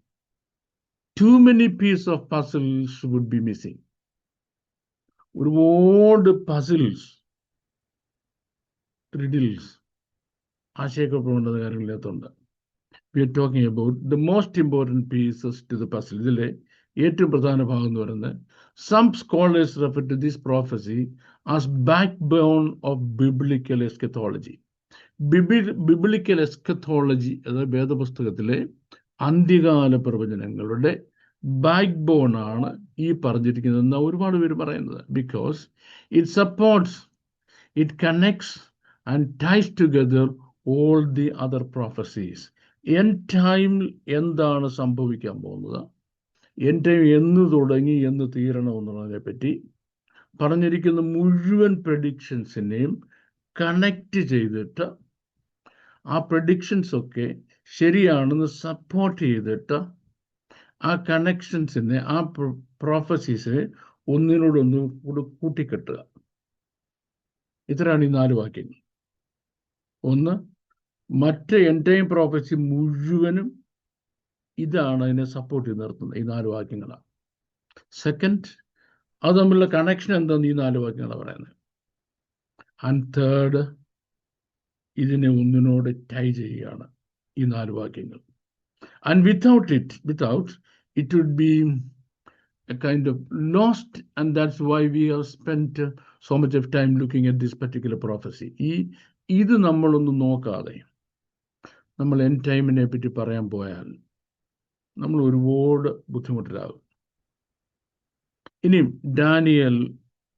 too many pieces of puzzles would be missing. ഒരുപാട് പസിൽസ്, റിഡിൽസ്, ആശയക്കുഴപ്പമുണ്ടെന്ന കാര്യങ്ങളില്ലാത്തതുണ്ട്. We are talking about the most important pieces to the puzzle. ഇതിലെ ഏറ്റവും പ്രധാന ഭാഗം എന്ന് പറയുന്നത്, some scholars refer to this prophecy as backbone of biblical eschatology. Biblical eschatology അതായത് വേദപുസ്തകത്തിലെ അന്ത്യകാല പ്രവചനങ്ങളുടെ ബാക്ക് ബോൺ ആണ് ഈ പറഞ്ഞിരിക്കുന്നതെന്ന് ഒരുപാട് പേര് പറയുന്നത്. Because it supports, it connects and ties together all the other prophecies. End time എന്താണ് സംഭവിക്കാൻ പോകുന്നത്, end time എന്ന് തുടങ്ങി എന്ന് തീരണമെന്നുള്ളതിനെ പറ്റി പറഞ്ഞിരിക്കുന്ന മുഴുവൻ പ്രഡിക്ഷൻസിനെയും കണക്ട് ചെയ്തിട്ട് ആ പ്രഡിക്ഷൻസ് ഒക്കെ ശരിയാണെന്ന് സപ്പോർട്ട് ചെയ്തിട്ട് ആ കണക്ഷൻസിനെ, ആ പ്രോഫസീസിനെ ഒന്നിനോടൊന്ന് കൂട്ടിക്കെട്ടുക. ഇത്രയാണ് ഈ 4 വാക്യങ്ങൾ. ഒന്ന്, മറ്റ് എൻഡ് ടൈം പ്രോഫസി മുഴുവനും ഇതാണ് അതിനെ സപ്പോർട്ട് ചെയ്ത് നിർത്തുന്നത്, ഈ 4 വാക്യങ്ങളാണ്. സെക്കൻഡ്, അത് തമ്മിലുള്ള കണക്ഷൻ എന്താണെന്ന് ഈ 4 വാക്യങ്ങളാണ് പറയുന്നത്. ആൻഡ് തേർഡ്, ഇതിനെ ഒന്നിനോട് ടൈ ചെയ്യുകയാണ് ഈ 4 വാക്യങ്ങൾ. And without it would be a kind of lost, and that's why we have spent so much of time looking at this particular prophecy. ഇത് നമ്മളൊന്നും നോക്കാതെ നമ്മൾ എൻഡ് ടൈമിനെ പറ്റി പറയാൻ പോയാൽ നമ്മൾ ഒരുപാട് ബുദ്ധിമുട്ടിലാകും. ഇനിയും ഡാനിയൽ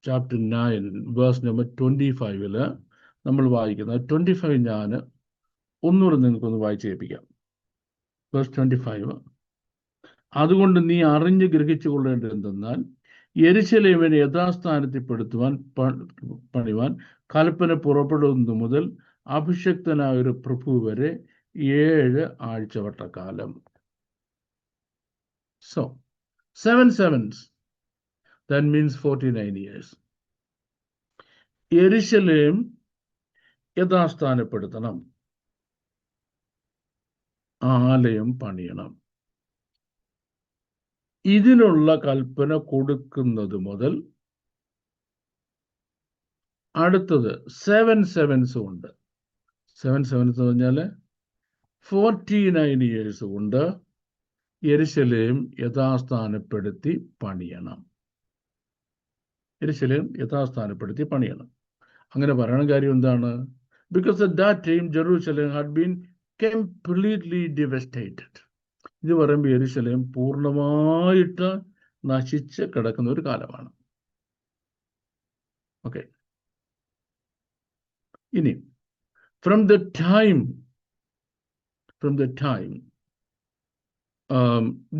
ചാപ്റ്റർ 9 വേഴ്സ് നമ്പർ 25 നമ്മൾ വായിക്കുന്നത് 25 ഞാൻ ഒന്നുകൂടെ നിങ്ങൾക്കൊന്ന് വായിച്ച് കേൾപ്പിക്കാം. വേഴ്സ് 25, അതുകൊണ്ട് നീ അറിഞ്ഞ് ഗ്രഹിച്ചു കൊള്ളേണ്ടത് എന്തെന്നാൽ യെരൂശലേമിനെ യഥാസ്ഥാനത്തിൽപ്പെടുത്തുവാൻ പണിവാൻ കൽപ്പന പുറപ്പെടുന്നത് മുതൽ അഭിഷക്തനായ ഒരു പ്രഭു വരെ 7 ആഴ്ചവട്ടക്കാലം. So 7 sevens, that means 49 years. യെരൂശലേം യഥാസ്ഥാനപ്പെടുത്തണം, ആലയം പണിയണം. ഇതിനുള്ള കൽപ്പന കൊടുക്കുന്നത് മുതൽ അടുത്തത് 7 sevens ഉണ്ട്. 7 sevens എന്ന് പറഞ്ഞാൽ 49 years കൊണ്ട് യെരൂശലേം യഥാസ്ഥാനപ്പെടുത്തി പണിയണം. യെരൂശലേം യഥാസ്ഥാനപ്പെടുത്തി പണിയണം. അങ്ങനെ പറയണ കാര്യം എന്താണ്? Because at that time Jerusalem had been completely devastated. ഇത് പറയുമ്പോൾ യെരൂശലേം പൂർണ്ണമായിട്ട് നശിച്ച് കിടക്കുന്ന ഒരു കാലമാണ്. ഓക്കെ, ഇനി from the time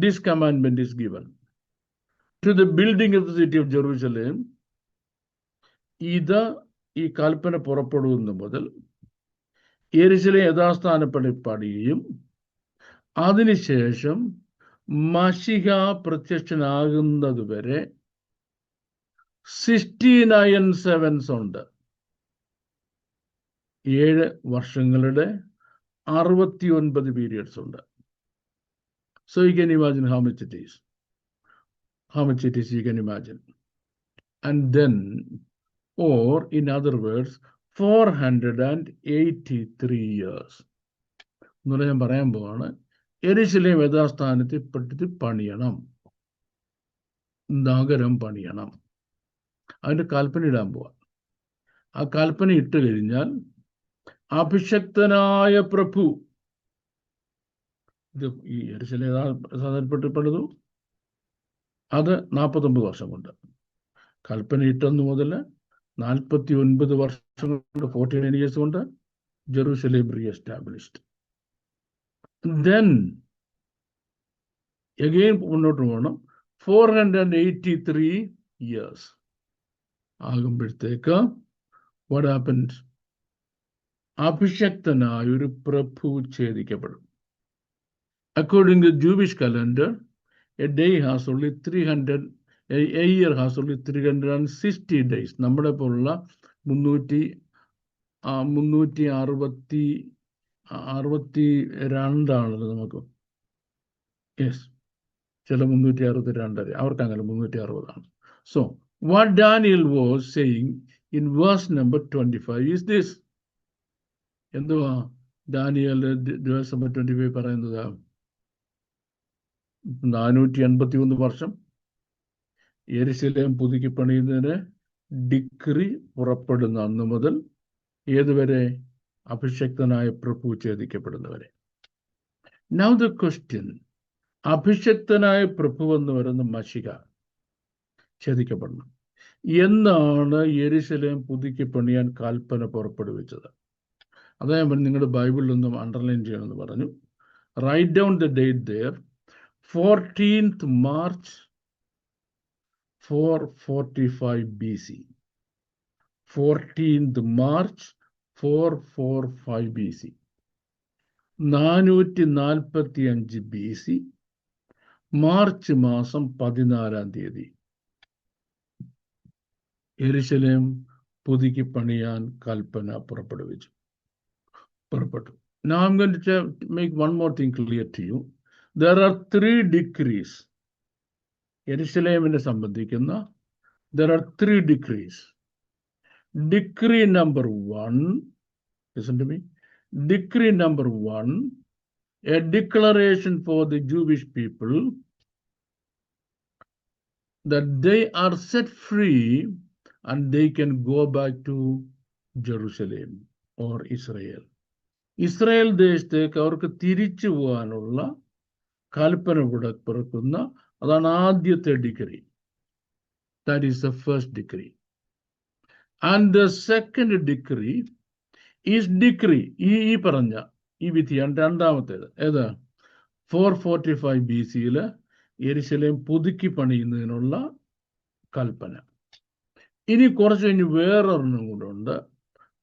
this commandment is given to the building of the city of Jerusalem, ഇത് ഈ കൽപ്പന പുറപ്പെടുന്ന മുതൽ യെരൂശലേം യഥാസ്ഥാനപ്പെടുത്തി പണിയുകയും അതിനുശേഷം മശിഹ പ്രത്യക്ഷനാകുന്നത് വരെ 69 sevens ഉണ്ട്. 7 വർഷങ്ങളുടെ 69 periods ഉണ്ട്. So you can imagine how much it is. You can imagine. And then, or in other words, 483 years. എന്നുള്ള ഞാൻ പറയാൻ പോവാണ്. യെരൂശലേം യഥാസ്ഥാനത്തിൽപ്പെടുത്തി പണിയണം, നഗരം പണിയണം. അതിന്റെ കൽപ്പന ഇടാൻ പോവാ. ആ കൽപ്പന ഇട്ട് കഴിഞ്ഞാൽ അഭിഷക്തനായ പ്രഭു, ഇത് ഈ യെരൂശലേം യഥാസ്ഥാനപ്പെട്ട് പണിതു, അത് 49 വർഷം കൊണ്ട്. കൽപ്പന ഇട്ടെന്ന് മുതൽ 49 വർഷം കൊണ്ട്, 49 years കൊണ്ട് ജെറൂസലേം റീഎസ്റ്റാബ്ലിഷ്ഡ്. Then again മുന്നോട്ട് പോകണം. 483 years ആകുമ്പോഴത്തേക്ക് what happened? അഭിഷക്തനായ ഒരു പ്രഭു ഛേദിക്കപ്പെടും. According to Jewish calendar, a day has only 300, a year has only 360 days. നമ്മുടെ പോലുള്ള 362 നമുക്ക്. യെസ്, ചില 362, അവർക്ക് അങ്ങനെ 360. So what Daniel was saying in verse number 25 is this. എന്തുവാ ദാനിയേൽ verse number 25 പറയുന്നത്? 483 വർഷം യെരൂശലേം പുതുക്കി പണിയുന്നതിന് ഡിഗ്രി പുറപ്പെടുന്ന അന്ന് മുതൽ ഏതുവരെ? അഭിഷക്തനായ പ്രഭു ഛേദിക്കപ്പെടുന്നവരെ. Now the question, അഭിഷക്തനായ പ്രഭു എന്ന് പറയുന്ന മശിഹ ഛേദിക്കപ്പെടണം. എന്നാണ് യെരൂശലേം പുതുക്കി പണിയാൻ കൽപ്പന പുറപ്പെടുവിച്ചത്? അതായത് നിങ്ങളുടെ ബൈബിളിലൊന്നും അണ്ടർലൈൻ ചെയ്യണമെന്ന് പറഞ്ഞു. Write down the date there, 14th March 445 BC. 14th March 445 BC. 445 BC March മാസം 14-ാം തീയതി യെരുശലേം പുതുക്കി പണിയാൻ കൽപ്പന പുറപ്പെട്ടു. Now I'm going to make one more thing clear to you. There are 3 decrees. യെരുശലേമിനെ സംബന്ധിക്കുന്ന there are 3 decrees. Decree number 1, listen to me. Decree number 1, a declaration for the Jewish people that they are set free and they can go back to Jerusalem or Israel. Israel ദേശത്തേക്ക് അവർക്ക് തിരിച്ചു പോകാനുള്ള കൽപ്പന പുറക്കുന്ന അതാണ് ആദ്യത്തെ degree. That is the first decree. And the second decree is decree. ഈ പറഞ്ഞ ഈ വിധിയാണ് രണ്ടാമത്തേത്. ഏതാ? 445 BC-യില് യെരുശലേം പുതുക്കി പണിയുന്നതിനുള്ള കൽപ്പന. ഇനി കുറച്ച് കഴിഞ്ഞ് വേറൊരെണ്ണം കൂടെ ഉണ്ട്.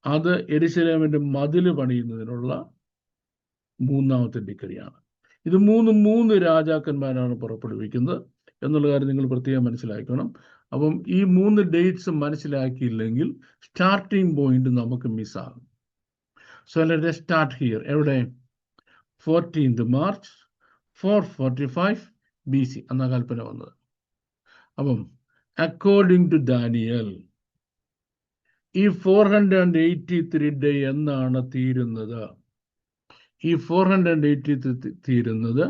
അത് യെരുശലേമിന്റെ മതില് പണിയുന്നതിനുള്ള 3ാമത്തെ ഡിഗ്രിയാണ്. ഇത് മൂന്ന് രാജാക്കന്മാരാണ് പുറപ്പെടുവിക്കുന്നത് എന്നുള്ള കാര്യം നിങ്ങൾ പ്രത്യേകം മനസ്സിലാക്കണം. അപ്പം ഈ 3 ഡേറ്റ്സ് മനസ്സിലാക്കിയില്ലെങ്കിൽ സ്റ്റാർട്ടിംഗ് പോയിന്റ് നമുക്ക് മിസ്സാകും. So let us start here. എവിടെ? 14th March 445 BC എന്ന കൽപ്പന വന്നത്. അപ്പം അക്കോർഡിംഗ് ടു ദാനിയൽ ഈ 483 ഡേ എന്നാണ് തീരുന്നത്. ഈ 483 തീരുന്നത്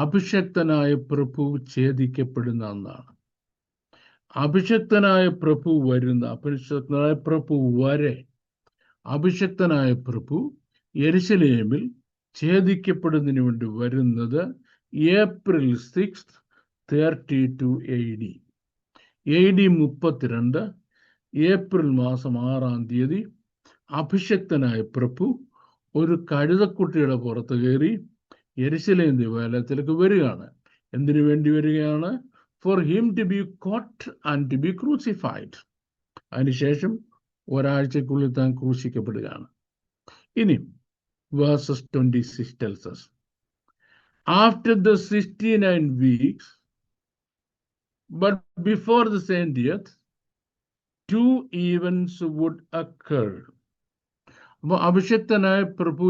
അഭിഷക്തനായ പ്രഭു ഛേദിക്കപ്പെടുന്ന അന്നാണ്. അഭിഷക്തനായ പ്രഭു അഭിഷക്തനായ പ്രഭു യെരുശലേമിൽ ഛേദിക്കപ്പെടുന്നതിന് വേണ്ടി വരുന്നത് April 6th 32 AD. AD 32 April മാസം 6-ാം തീയതി അഭിഷക്തനായ പ്രഭു ഒരു കഴുതക്കുട്ടിയുടെ പുറത്ത് കയറി യെരുശലേം ദേവാലയത്തിലേക്ക് വരികയാണ്. എന്തിനു വേണ്ടി വരികയാണ്? For him to be caught and to be crucified. അതിനുശേഷം ഒരാഴ്ചക്കുള്ളിൽ താൻ ക്രൂശിക്കപ്പെടുകയാണ്. ഇനി verses 26 tells us, after the 69 weeks, but before the same death, 2 events would occur. അപ്പോൾ അഭിഷക്തനായ പ്രഭു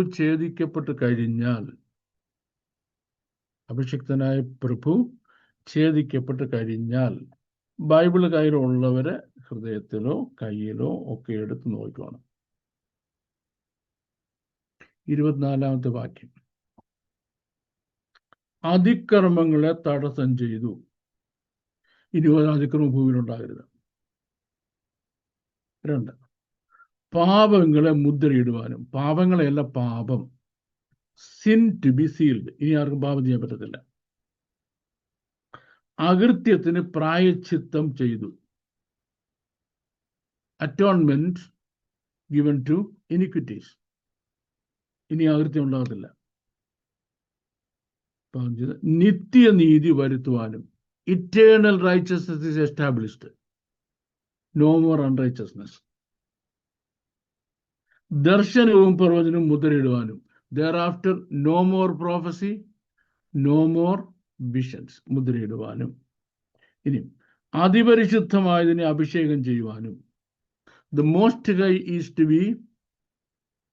ഛേദിക്കപ്പെട്ട് കഴിഞ്ഞാൽ ബൈബിൾ കയ്യിലുള്ളവരെ ഹൃദയത്തിലോ കയ്യിലോ ഒക്കെ എടുത്ത് നോക്കണം. 24-ാമത്തെ വാക്യം, അതിക്രമങ്ങളെ തടസ്സം ചെയ്തു. ഇനി ഒരു അതിക്രമം ഭൂമിയിലുണ്ടാകരുത്. 2, പാപങ്ങളെ മുദ്രയിടുവാനും. പാപങ്ങളെയല്ല, പാപം. Sin to be sealed. ഇനി ആർക്കും പാപം ചെയ്യാൻ പറ്റത്തില്ല. അകൃത്യത്തിന് പ്രായശ്ചിത്തം ചെയ്തു. Atonement given to iniquities. ഇനി അകൃത്യം ഉണ്ടാകത്തില്ല. നിത്യനീതി വരുത്തുവാനും. Eternal righteousness is established. No more unrighteousness. ദർശനവും പ്രവചനവും മുദ്രയിടുവാനും. thereafter no more prophecy, no more visions. മുദ്രയിടുവാനും. ഇനി അതിപരിശുദ്ധമായതിനെ അഭിഷേകം ചെയ്യുവാനും. The most high is to be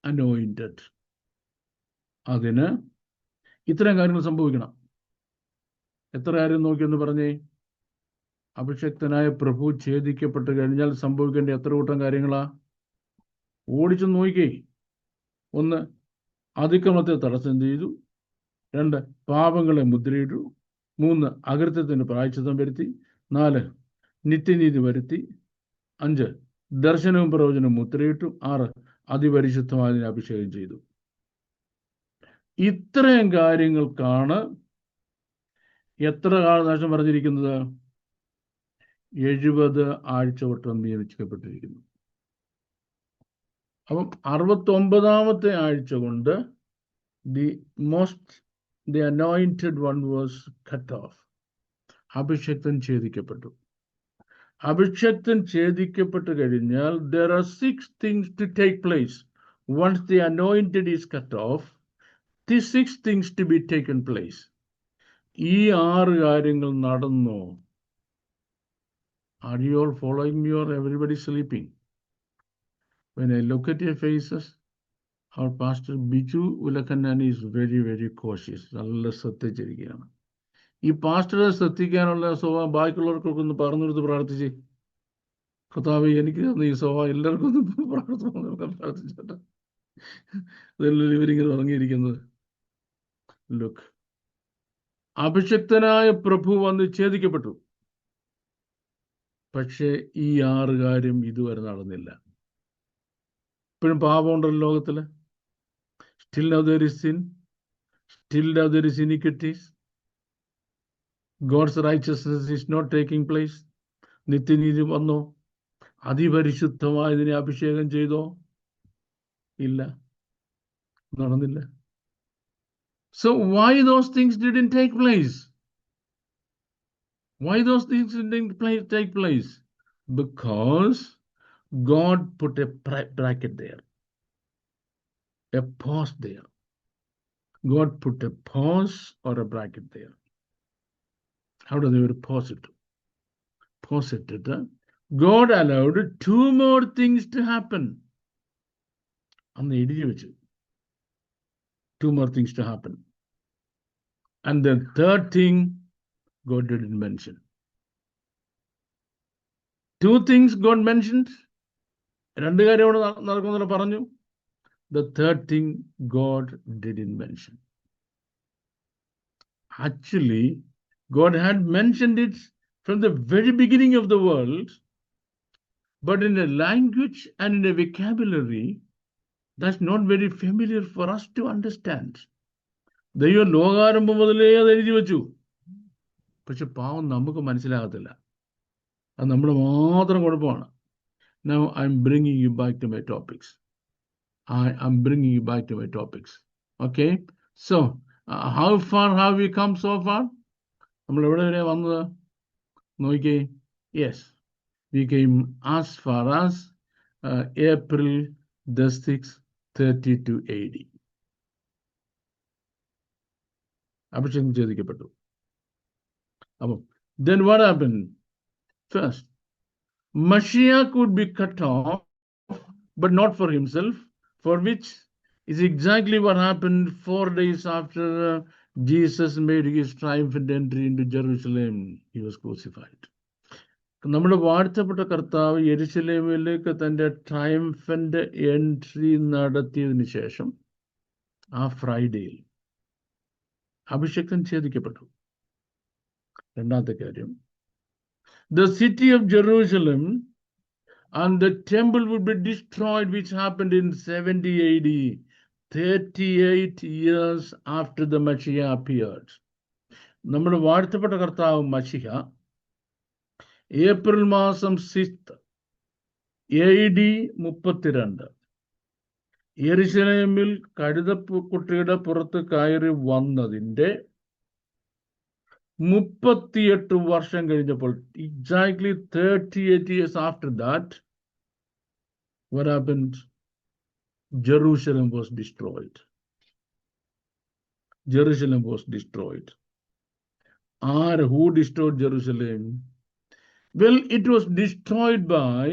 anointed. അതിന് ഇത്രയും കാര്യങ്ങൾ സംഭവിക്കണം. എത്ര കാര്യം നോക്കിയെന്ന് പറഞ്ഞേ. അഭിഷക്തനായ പ്രഭു ഛേദിക്കപ്പെട്ട് കഴിഞ്ഞാൽ സംഭവിക്കേണ്ട എത്ര കൂട്ടം കാര്യങ്ങളാ? ഓടിച്ചു നോക്കിക്കേ. 1, അതിക്രമത്തെ തടസ്സം ചെയ്തു. 2, പാപങ്ങളെ മുദ്രയിട്ടു. 3, അകൃത്യത്തിന് പ്രായശ്ചിത്തം വരുത്തി. 4, നിത്യനീതി വരുത്തി. 5, ദർശനവും പ്രവചനവും മുദ്രയിട്ടു. 6, അതിപരിശുദ്ധമായതിനെ അഭിഷേകം ചെയ്തു. ഇത്രയും കാര്യങ്ങൾക്കാണ് എത്ര കാലനാശം പറഞ്ഞിരിക്കുന്നത്? 70 ആഴ്ചവട്ടം നിയമിക്കപ്പെട്ടിരിക്കുന്നു. അപ്പം 69-ാമത്തെ ആഴ്ച കൊണ്ട് the anointed one was cut off. അഭിഷക്തൻ ഛേദിക്കപ്പെട്ടു. അഭിഷക്തൻ ഛേദിക്കപ്പെട്ട് കഴിഞ്ഞാൽ there are 6 things to take place. Once the anointed is cut off, these 6 things to be taken place. ഈ 6 കാര്യങ്ങൾ നടന്നു. Are you all following me or everybody sleeping? When I look at your faces, our pastor Biju Ulakanani is very, very cautious. നല്ല ശ്രദ്ധിച്ചിരിക്കുകയാണ്. ഈ പാസ്റ്ററെ ശ്രദ്ധിക്കാനുള്ള സ്വഭാവം ബാക്കിയുള്ളവർക്കൊക്കെ ഒന്ന് പറഞ്ഞെടുത്ത് പ്രാർത്ഥിച്ച്, കർത്താവേ എനിക്ക് ഈ സ്വഭാവം എല്ലാവർക്കും ഒന്ന് പ്രാർത്ഥിച്ചോട്ടെ. ഇതെല്ലാം ഇവരിങ്ങനെ ഉറങ്ങിയിരിക്കുന്നത്. ലുക്ക്, അഭിഷക്തനായ പ്രഭു വന്ന് ഛേദിക്കപ്പെട്ടു. പക്ഷേ ഈ 6 കാര്യം ഇതുവരെ നടന്നില്ല. ഇപ്പോഴും പാപമുണ്ടല്ലോ ലോകത്തില്. Still now there is sin. Still now there is iniquities. God's righteousness is not taking place. നിത്യനീതി വന്നോ? അതിപരിശുദ്ധമായതിനെ അഭിഷേകം ചെയ്തോ? ഇല്ല, നടന്നില്ല. So why those things didn't take place? Why those things didn't take place? Because God put a bracket there, a pause there. God put a pause or a bracket there. How do they pause it? Pause it. God allowed 2 more things to happen. അന്ന് എഴുതി വെച്ചു. 2 more things to happen. And the third thing, God didn't mention. 2 things God mentioned. 2 കാര്യം നടക്കുമെന്ന് പറഞ്ഞു. The third thing God didn't mention. Actually, God had mentioned it from the very beginning of the world, but in a language and in a vocabulary that's not very familiar for us to understand. ദൈവം ലോകാരംഭം മുതലേ അത് എഴുതി വെച്ചു. പക്ഷെ പാവം നമുക്ക് മനസ്സിലാകത്തില്ല. അത് നമ്മുടെ മാത്രം കുഴപ്പമാണ്. Now I'm bringing you back to my topics. Okay? So, how far have we come so far? നമ്മൾ എവിടെ വരെ വന്നത് നോക്കിയേ. Yes, we came as far as April 6, 32 AD. അഭിഷേകം ഛേദിക്കപ്പെട്ടു. അപ്പം then what happened? First, Mashiach would be cut off, but not for himself, for which is exactly what happened 4 days after Jesus made his triumphant entry into Jerusalem. He was crucified. നമ്മുടെ വാഴ്ത്തപ്പെട്ട കർത്താവ് യെരുശലേമിലേക്ക് തൻ്റെ triumphant entry നടത്തിയതിനു ശേഷം ആ ഫ്രൈഡേയിൽ അഭിഷേകം ഛേദിക്കപ്പെട്ടു. രണ്ടാമത്തെ കാര്യം, the city of Jerusalem and the temple would be destroyed, which happened in 70 AD, 38 years after the Mashiach appeared. നമ്മുടെ വാഴ്ത്തപ്പെട്ട കർത്താവ് മശിഹ ഏപ്രിൽ മാസം 6 AD 32 യെരുശലേമിൽ കഴുതക്കുട്ടിയുടെ പുറത്ത് കയറി വന്നതിൻ്റെ 38 വർഷം കഴിഞ്ഞപ്പോൾ, exactly 38 years after that, what happened? Jerusalem was destroyed. Jerusalem was destroyed. Who destroyed Jerusalem? Well, it was destroyed by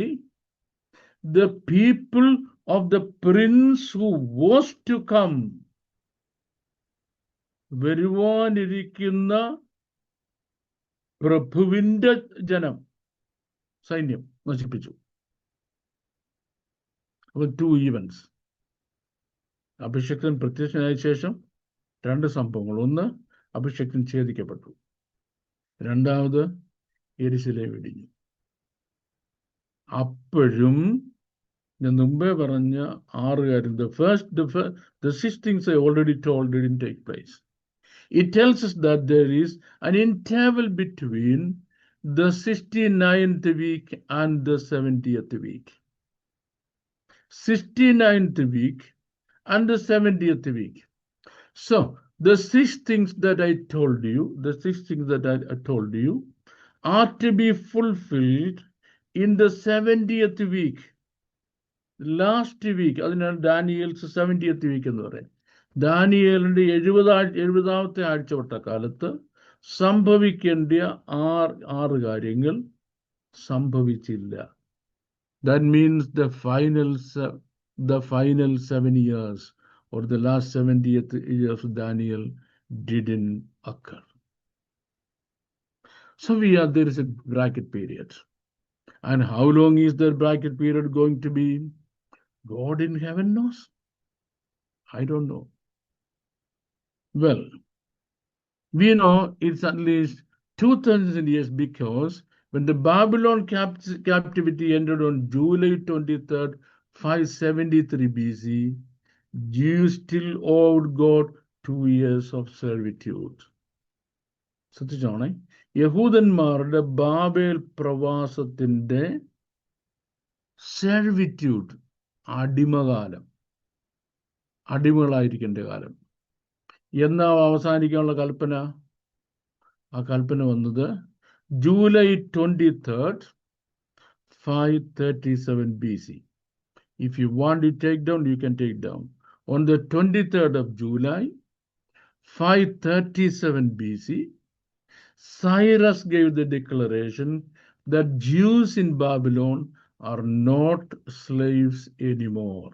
the people of the prince who was to come. വരുവാനിരിക്കുന്ന പ്രഭുവിന്റെ ജനം, സൈന്യം നശിപ്പിച്ചു. അപ്പോൾ 2 events. അഭിഷേകൻ പ്രത്യക്ഷനായ ശേഷം 2 സംഭവങ്ങൾ. ഒന്ന്, അഭിഷേകൻ ഛേദിക്കപ്പെട്ടു. രണ്ടാമത്, യെരുശലേം ഇടിഞ്ഞു. അപ്പോഴും ഞാൻ മുമ്പേ പറഞ്ഞ 6 കാര്യം, the 6 things I already told didn't take place. It tells us that there is an interval between the 69th week and the 70th week. 69th week, and the 70th week. So the 6 things that I told you, are to be fulfilled in the 70th week. Last week, അതിനാണ് Daniels 70th week എന്ന് പറയും. ദാനിയേലിന്റെ 70ാമത്തെ ആഴ്ചവട്ടക്കാലത്ത് സംഭവിക്കേണ്ട 6 കാര്യങ്ങൾ സംഭവിച്ചില്ല. That means the final 7 years or the last 70th years of Daniel didn't occur. So there is a bracket period. And how long is that bracket period going to be? God in heaven knows. I don't know. Well, we know it's at least 2,000 years, because when the Babylon captivity ended on July 23rd, 573 BC, Jews still owed God 2 years of servitude. ശ്രദ്ധിച്ചോണേ, യഹൂദന്മാരുടെ Babel പ്രവാസത്തിന്റെ സെർവിറ്റ്യൂഡ്, അടിമകാലം, അടിമകളായിരിക്കേണ്ട കാലം എന്നാ അവസാനിക്കാനുള്ള കൽപ്പന? ആ കൽപ്പന വന്നത് July 23rd, 537 BC. If you want to take down, you can take down. On the 23rd of July, 537 BC, Cyrus gave the declaration that Jews in Babylon are not slaves anymore.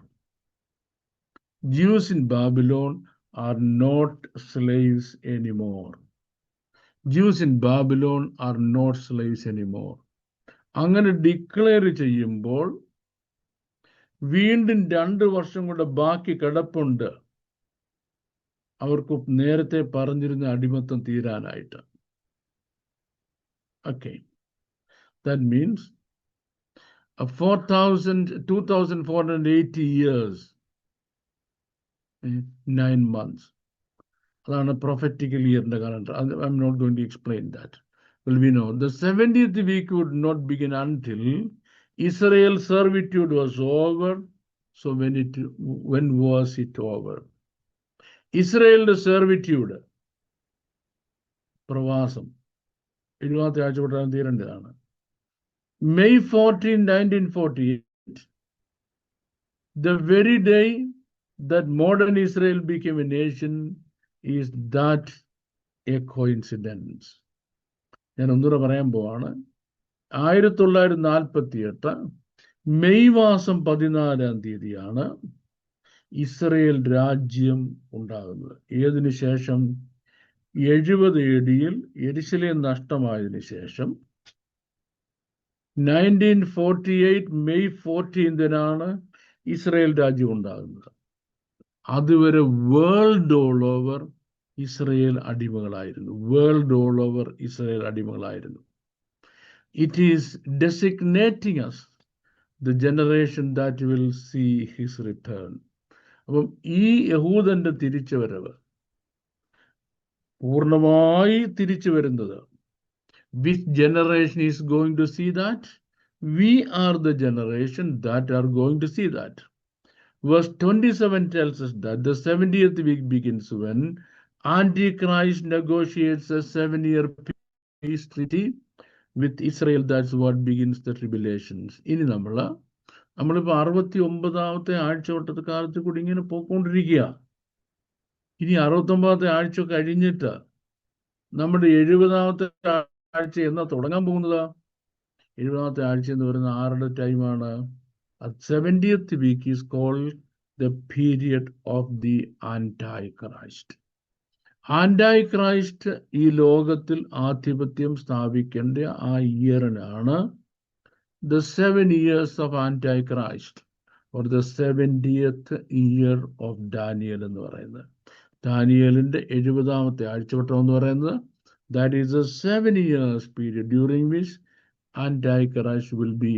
Jews in Babylon are not slaves anymore. Jews in Babylon are not slaves anymore. അങ്ങനെ declare ചെയ്യുമ്പോൾ വീണ്ടും 2 വർഷം കൂടെ ബാക്കി കിടപ്പുണ്ട് അവർക്ക് നേരത്തെ പറഞ്ഞിരുന്ന അടിമത്തം തീരാനായിട്ട്. Okay, that means 2,480 years, 9 months. അതാണ് prophetically ഇയറിന്റെ calendar. I'm not going to explain that. Well, we know the 70th week would not begin until Israel's servitude was over. So when was it over? ഇസ്രയേലിന്റെ servitude, പ്രവാസം 70ാമത്തെ ആഴ്ച തീരേണ്ടതാണ്. May 14, 1948, the very day that modern Israel became a nation, is that a coincidence? ഞാൻ ഒന്നുകൂടെ പറയാൻ പോവാണ്. 1948 May മാസം 14-ാം തീയതിയാണ് Israel രാജ്യം ഉണ്ടാകുന്നത്. ഏതിനു ശേഷം? 70 AD യെരുശലേം നഷ്ടമായതിനു ശേഷം 1948 മെയ് 14-നാണ് ഇസ്രയേൽ രാജ്യം ഉണ്ടാകുന്നത്. അതുവരെ വേൾഡ് ഓൾ ഓവർ ഇസ്രയേൽ അടിമകളായിരുന്നു. വേൾഡ് ഓൾ ഓവർ ഇസ്രയേൽ അടിമകളായിരുന്നു. It is designating as the generation that will see his return. അപ്പം ഈ യഹൂദന്റെ തിരിച്ചുവരവ്, പൂർണ്ണമായി തിരിച്ചു വരുന്നത്, which generation is going to see that? We are the generation that are going to see that. Verse 27 tells us that the 70th week begins when Antichrist negotiates a 7-year peace treaty with Israel. That's what begins the tribulations. ഇനി നമ്മളിപ്പോൾ 69ാമത്തെ ആഴ്ചവട്ടത്തെ കാലത്ത് കൂടി ഇങ്ങനെ പോയിക്കൊണ്ടിരിക്കുക. ഇനി 69ാമത്തെ ആഴ്ച കഴിഞ്ഞിട്ട് നമ്മുടെ 70ാമത്തെ ആഴ്ച എന്നാ തുടങ്ങാൻ പോകുന്നതാ? 70ാമത്തെ ആഴ്ച എന്ന് പറയുന്ന ആരുടെ ടൈമാണ്? 70th week is called the period of the Antichrist. ആന്റൈക്രൈസ്റ്റ് ഈ ലോകത്തിൽ ആധിപത്യം സ്ഥാപിക്കേണ്ട ആ ഇയറിനാണ് the 7 years of Antichrist or the 70th year of Daniel എന്ന് പറയുന്നത്. ദാനിയേലിന്റെ 70ാമത്തെ ആഴ്ചവട്ടം എന്ന് പറയുന്നത്, that is a 7 years period during which Antichrist will be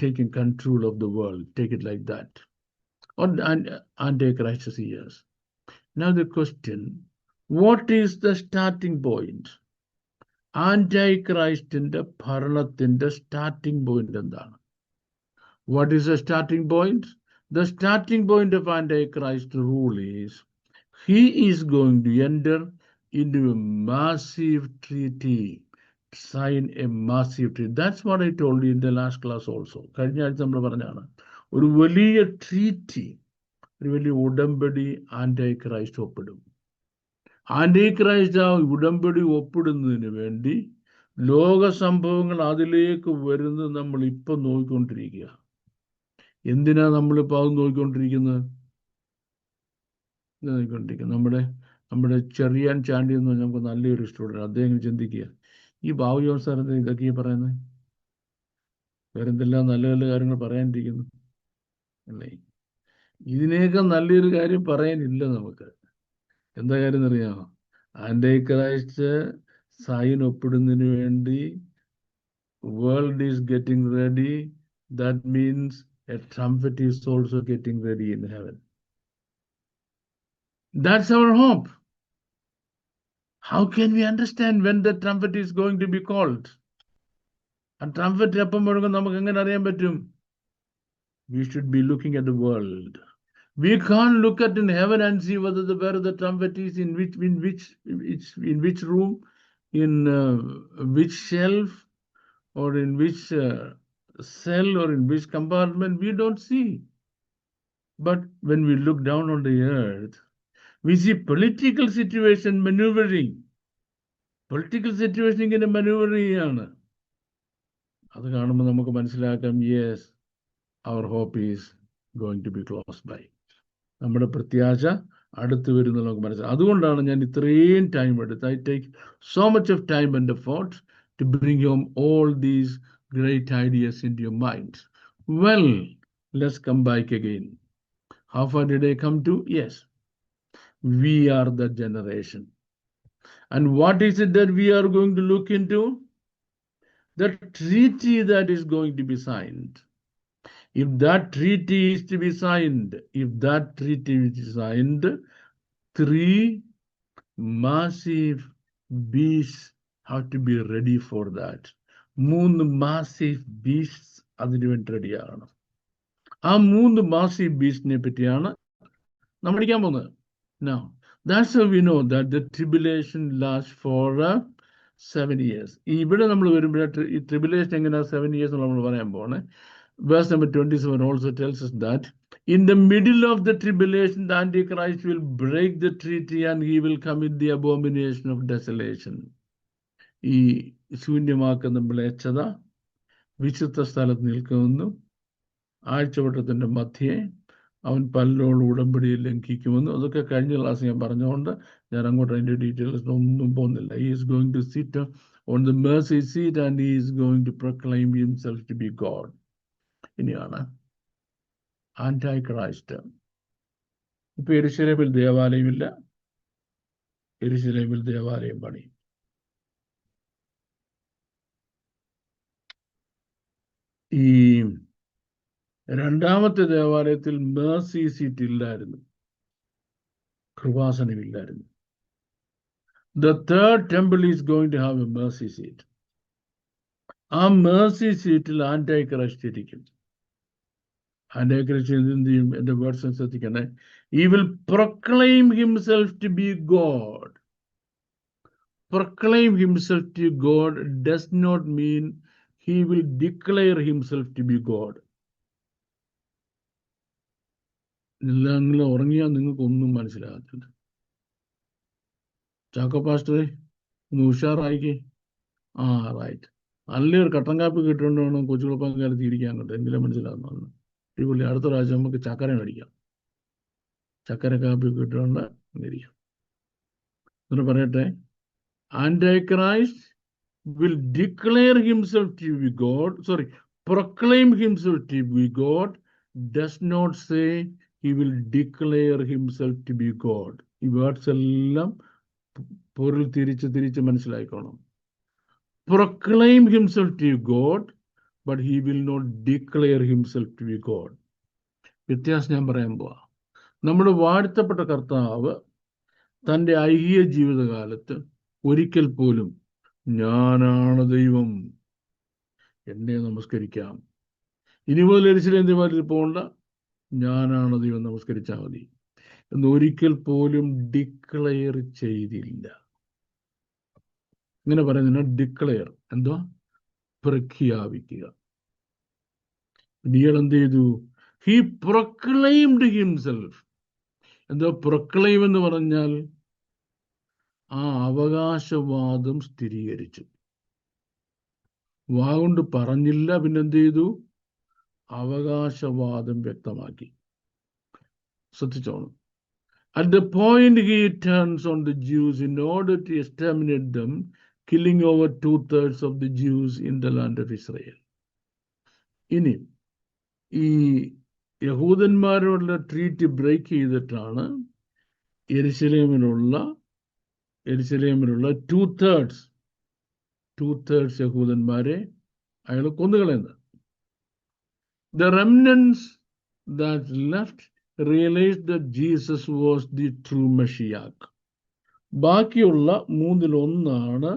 taking control of the world. Take it like that. Or Antichrist's years. Now the question, what is the starting point? ആന്റൈ ക്രൈസ്റ്റിന്റെ ഭരണത്തിന്റെ starting point എന്താണ്? What is the starting point? The starting point of Antichrist rule is he is going to enter into a massive treaty, sign a massive treaty. That's what I told you in the last class also. കഴിഞ്ഞ ആഴ്ച നമ്മൾ പറഞ്ഞാണ്, ഒരു വലിയ treaty, ഒരു വലിയ ഉടമ്പടി ആന്റൈക്രൈസ്റ്റ് ഒപ്പിടും. Antichrist ആ ഉടമ്പടി ഒപ്പിടുന്നതിന് വേണ്ടി ലോക സംഭവങ്ങൾ അതിലേക്ക് വരുന്നത് നമ്മൾ ഇപ്പൊ നോക്കിക്കൊണ്ടിരിക്കുക. എന്തിനാ നമ്മളിപ്പോൾ അത് നോക്കിക്കൊണ്ടിരിക്കുന്നത്? നമ്മുടെ ചെറിയാൻ ചാണ്ടി എന്ന് പറഞ്ഞാൽ നമുക്ക് നല്ലൊരു സ്റ്റുഡൻറ്റ്. അദ്ദേഹം ചിന്തിക്കുക, ഈ ബാബു ജോൺ സാറിന്റെ ഇതൊക്കെ പറയുന്നത്, വേറെ എന്തെല്ലാം നല്ല നല്ല കാര്യങ്ങൾ പറയാനിരിക്കുന്നു അല്ലേ? ഇതിനേക്കാൾ നല്ലൊരു കാര്യം പറയാനില്ല നമുക്ക്. എന്താ കാര്യം എന്നറിയാമോ? ആന്റിക്രൈസ്റ്റ് സൈൻ ഒപ്പിടുന്നതിന് വേണ്ടി world is getting ready. That means a trumpet is also getting ready in heaven. That's our hope. How can we understand when the trumpet is going to be called? A trumpet എപ്പം മുഴങ്ങും നമുക്ക് എങ്ങനെ അറിയാൻ പറ്റും? We should be looking at the world. We can't look at in heaven and see whether where the trumpet is, in which room, in which shelf, or in which cell, or in which compartment. We don't see. But when we look down on the earth, we see political situation maneuvering. Political situation ഇങ്ങനെ maneuver ചെയ്യാണ്. അത് കാണുമ്പോൾ നമുക്ക് മനസ്സിലാക്കാം, yes, our hope is going to be close by. നമ്മുടെ പ്രത്യാശ അടുത്ത് വരുന്നത് നമുക്ക് മനസ്സിലാക്കാം. അതുകൊണ്ടാണ് ഞാൻ ഇത്രയും ടൈം എടുത്ത്, I take so much of time and effort to bring home all these great ideas into your mind. Well, let's come back again. How far did I come to? Yes, we are the generation. And what is it that we are going to look into? The treaty that is going to be signed. If that treaty is to be signed, three massive beasts have to be ready for that. 3 massive beasts അതിനു വേണ്ടി റെഡിയാണ്. ആ 3 massive beasts-നെ പറ്റിയാണ് നമ്മൾ പഠിക്കാൻ പോകുന്നത്. Now, that's how we know that the tribulation lasts for 7 years. ഇവിടെ നമ്മൾ വരുമ്പോൾ ഈ tribulation എങ്ങനെയാ 7 years നമ്മൾ പറയാൻ പോകണേ. Verse number 27 also tells us that in the middle of the tribulation, the Antichrist will break the treaty and he will commit the abomination of desolation. ഈ ശൂന്യമാക്കുന്ന മ്ലേച്ഛത വിശുദ്ധ സ്ഥലത്ത് നിൽക്കുന്നു. ആഴ്ചവട്ടത്തിന്റെ മധ്യേ അവൻ പല്ലോട് ഉടമ്പടി ലംഘിക്കുമെന്ന്. അതൊക്കെ കഴിഞ്ഞ ക്ലാസ് ഞാൻ പറഞ്ഞുകൊണ്ട് ഞാൻ അങ്ങോട്ട് അതിന്റെ ഡീറ്റെയിൽസ് ഒന്നും പോകുന്നില്ല. He is going to sit on the mercy seat and he is going to proclaim himself to be God. ഇനിയാണ് ആന്റൈക്രൈസ്റ്റ്. ഇപ്പൊ യെരൂശലേമിൽ ദേവാലയമില്ല, യെരൂശലേമിൽ ദേവാലയം പണി. ഈ രണ്ടാമത്തെ ദേവാലയത്തിൽ മേഴ്സി സീറ്റ് ഇല്ലായിരുന്നു, കൃപാസനമില്ലായിരുന്നു. The third temple is going to have a mercy seat. ആ മേഴ്സി സീറ്റിൽ ആന്റൈക്രൈസ്റ്റ് ഇരിക്കും. ആന്റൈക്രൈസ്റ്റ് എന്ത് ചെയ്യും? എന്റെ വേർഡ്സ് ശ്രദ്ധിക്കണേ. He will proclaim himself to be God. Proclaim himself to be God does not mean he will declare himself to be God. നിങ്ങൾ ഉറങ്ങിയാൽ നിങ്ങൾക്ക് ഒന്നും മനസ്സിലാകത്തില്ല. ചാക്കോ പാസ്റ്ററെ ഒന്ന് ഉഷാറായിക്കേ. റൈറ്റ്. നല്ലൊരു കട്ടൻ കാപ്പി കിട്ടുകൊണ്ട് വേണം കൊച്ചുകുളപ്പക്കാലത്ത് ഇരിക്കാൻ കണ്ടത്, എങ്കിലും മനസ്സിലാകുന്നു. ഇതുപോലെ അടുത്ത പ്രാവശ്യം നമുക്ക് ചക്കര മേടിക്കാം. ചക്കര കാപ്പി കിട്ടുകൊണ്ട് ഇരിക്കാം. എന്നിട്ട് പറയട്ടെ, Antichrist will declare himself to be God, proclaim himself to be God, does not say he will declare himself to be God. ഈ വേർഡ്സ് എല്ലാം പൊരുൾ തിരിച്ച് മനസ്സിലാക്കണം. Proclaim himself to be God, but he will not declare himself to be God. വ്യത്യാസം ഞാൻ പറയാൻ പോവാ. നമ്മുടെ വാഴ്ത്തപ്പെട്ട കർത്താവ് തൻ്റെ ഐഹിക ജീവിതകാലത്ത് ഒരിക്കൽ പോലും ഞാനാണ് ദൈവം, എന്നെ നമസ്കരിക്കാം. ഇനി മുതൽ യെരൂശലേം ദേവാലയത്തിൽ പോകണ്ട, ഞാനാണ് ദൈവം, നമസ്കരിച്ചാൽ മതി എന്ന് ഒരിക്കൽ പോലും ഡിക്ലെയർ ചെയ്തില്ല. ഇങ്ങനെ പറയുന്നത് ഡിക്ലെയർ, എന്തോ പ്രഖ്യാപിക്കുക. ഇയാൾ എന്ത് ചെയ്തു? He proclaimed himself. എന്തോ പ്രൊക്ലെയിം എന്ന് പറഞ്ഞാൽ ആ അവകാശവാദം സ്ഥിരീകരിച്ചു. വാഗൊണ്ട് പറഞ്ഞില്ല, പിന്നെന്ത് ചെയ്തു? അവകാശവാദം വ്യക്തമാക്കി. ശ്രദ്ധിച്ചോണം. At the point he turns on the Jews in order to exterminate them, killing over 2/3 of the Jews in the land of Israel. ഇനി ഈ യഹൂദന്മാരോടുള്ള ട്രീറ്റ് ബ്രേക്ക് ചെയ്തിട്ടാണ് യെരൂശലേമിലുള്ള 2/3 യഹൂദന്മാരെ അയാൾ കൊന്നുകളയുന്നത്. The remnants that left realized that Jesus was the true Messiah. ബാക്കിയുള്ള 1/3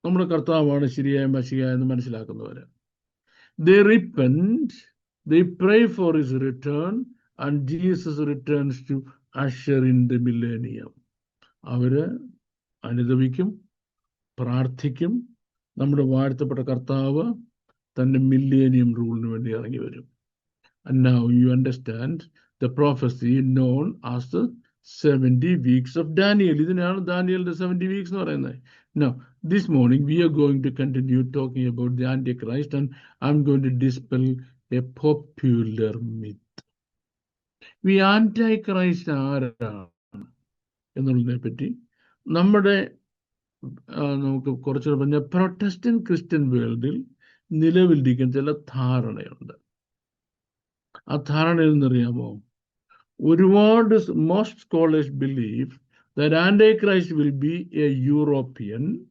നമ്മുടെ കർത്താവാണ് ശരിയായ മശിഹ എന്ന് മനസ്സിലാക്കുന്നവര്. They repent, they pray for his return, and Jesus returns to usher in the millennium. അവര് അനുദപിക്കും, പ്രാർത്ഥിക്കും. നമ്മുടെ വാഴ്ത്തപ്പെട്ട കർത്താവ് തന്റെ മില്ലേനിയം റൂളിന് വേണ്ടി ഇറങ്ങി വരും. And now you understand the prophecy known as the 70 weeks of Daniel. ഇതിനാണ് ദാനിയേലിന്റെ 70 weeks എന്ന് പറയുന്നത്. Now, this morning we are going to continue talking about the Antichrist, and I'm going to dispel a popular myth. ഈ Antichrist ആരാണ് എന്നുള്ളതിനെ പറ്റി നമ്മുടെ നമുക്ക് കുറച്ചുകൂടെ പറഞ്ഞ പ്രൊട്ടസ്റ്റന്റ് ക്രിസ്ത്യൻ വേൾഡിൽ നിലവിലിരിക്കുന്ന ചില ധാരണയുണ്ട്. ആ ധാരണ എന്നറിയാമോ? most scholars believe that Antichrist will be a European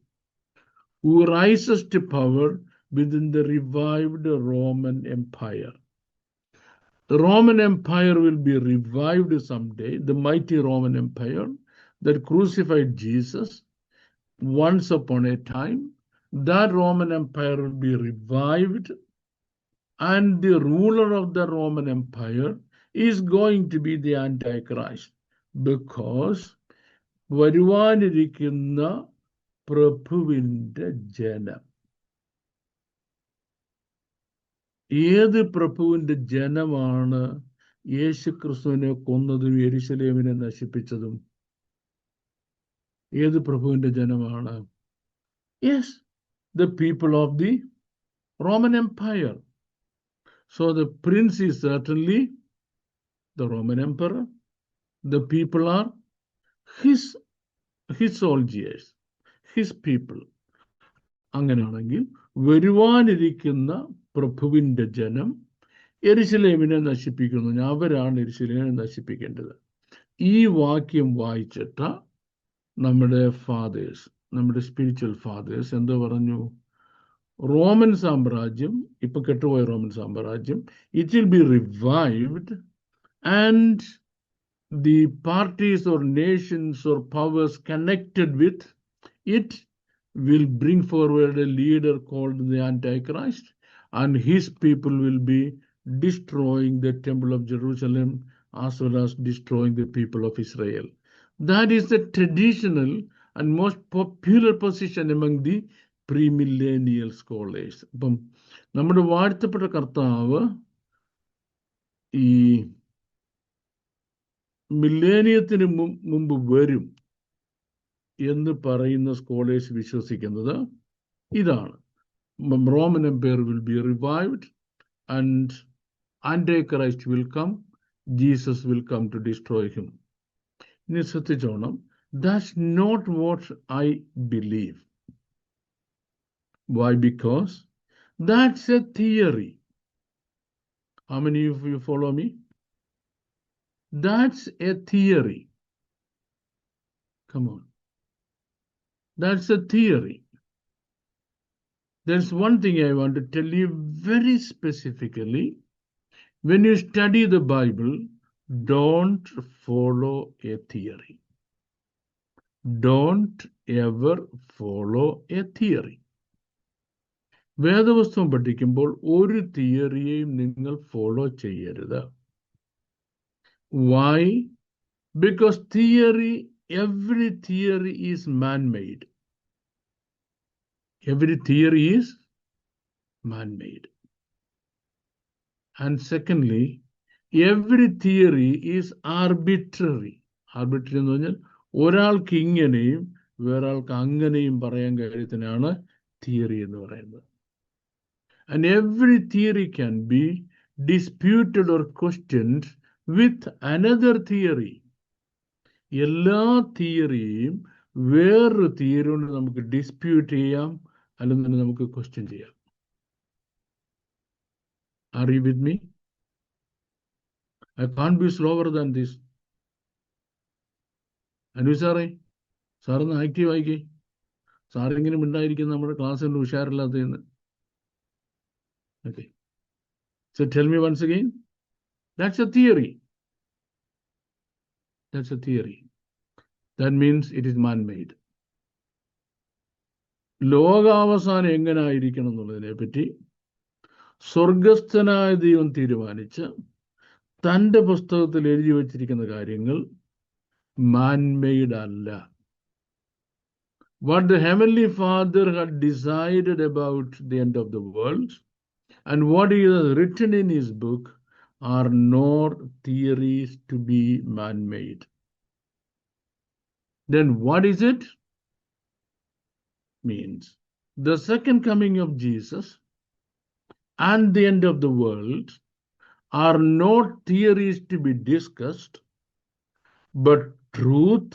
who rises to power within the revived Roman Empire. The Roman Empire will be revived someday, the mighty Roman Empire that crucified Jesus once upon a time. That Roman Empire will be revived, and the ruler of the Roman Empire is going to be the Antichrist, because വരുവാനിരിക്കുന്ന പ്രഭുവിന്റെ ജനം. ഏത് പ്രഭുവിന്റെ ജനമാണ് യേശു ക്രിസ്തുവിനെ കൊന്നതും യെരൂശലേമിനെ നശിപ്പിച്ചതും? ഏത് പ്രഭുവിന്റെ ജനമാണ്? Yes, the people of the Roman Empire. So the prince is certainly the Roman emperor. The people are his soldiers, his people. അങ്ങനെയാണെങ്കിൽ വരുവാനിരിക്കുന്ന പ്രഭുവിന്റെ ജനം യെരൂശലേമിനെ നശിപ്പിക്കുന്നു. അവരാണ് യെരൂശലേമിനെ നശിപ്പിക്കേണ്ടത്. ഈ വാക്യം വായിച്ചിട്ട നമ്മുടെ ഫാദേഴ്സ്, നമ്മുടെ സ്പിരിച്വൽ ഫാദേഴ്സ് എന്തോ പറഞ്ഞു? റോമൻ സാമ്രാജ്യം, ഇപ്പൊ കെട്ടുപോയ റോമൻ സാമ്രാജ്യം, it will be revived, and the parties or nations or powers connected with it will bring forward a leader called the Antichrist, and his people will be destroying the temple of Jerusalem as well as destroying the people of Israel. That is the traditional and most popular position among the premillennial scholars. അപ്പം നമ്മുടെ വാഴ്ത്തപ്പെട്ട കർത്താവ് ഈ മില്ലേനിയത്തിന് മുമ്പ് വരും എന്ന് പറയുന്ന scholars വിശ്വസിക്കുന്നത് ഇതാണ്: Roman Empire will be revived, and Antichrist will come, Jesus will come to destroy him. ഇനി ശ്രദ്ധിച്ചോണം, that's not what I believe. Why? Because that's a theory. How many of you follow me? That's a theory. Come on. That's a theory. There's one thing I want to tell you very specifically. When you study the Bible, don't follow a theory. Don't ever follow a theory. വേദപുസ്തകം പഠിക്കുമ്പോൾ ഒരു തിയറിയെയും നിങ്ങൾ follow ചെയ്യരുത്. Why? Because every theory is man-made. Every theory is man-made. And secondly, every theory is arbitrary. Arbitrary എന്ന് പറഞ്ഞാൽ ഒരാൾക്ക് ഇങ്ങനെയും വേറൊരാൾക്ക് അങ്ങനെയും പറയാൻ കാര്യത്തിനാണ് തിയറി എന്ന് പറയുന്നത്. And every theory can be disputed or questioned with another theory. എല്ലാ തിയറിയെയും വേറൊരു തിയറി കൊണ്ട് നമുക്ക് ഡിസ്പ്യൂട്ട് ചെയ്യാം, അല്ലെങ്കിൽ നമുക്ക് ക്വസ്റ്റ്യൻ ചെയ്യാം. Are you with me? I can't be slower than this. Anu സാറേ, സാറൊന്ന് ആക്റ്റീവ് ആയിക്കേ. സാറിങ്ങനെ ഉണ്ടായിരിക്കും നമ്മുടെ ക്ലാസ്സിൽ ഉഷാറില്ലാത്തതെന്ന്. Okay. So tell me once again, that's a theory. That's a theory. That means it is man-made. ലോകാവസാനം എങ്ങനെ ആയിരിക്കണം എന്നുള്ളതിനെ പറ്റി സ്വർഗസ്ഥനായ ദൈവം തീരുമാനിച്ച് തൻ്റെ പുസ്തകത്തിൽ എഴുതി വച്ചിരിക്കുന്ന കാര്യങ്ങൾ man-made അല്ല. What the Heavenly Father had decided about the end of the world and what he has written in his book are not theories to be man-made. Then what is it? Means the second coming of Jesus and the end of the world are not theories to be discussed, but truth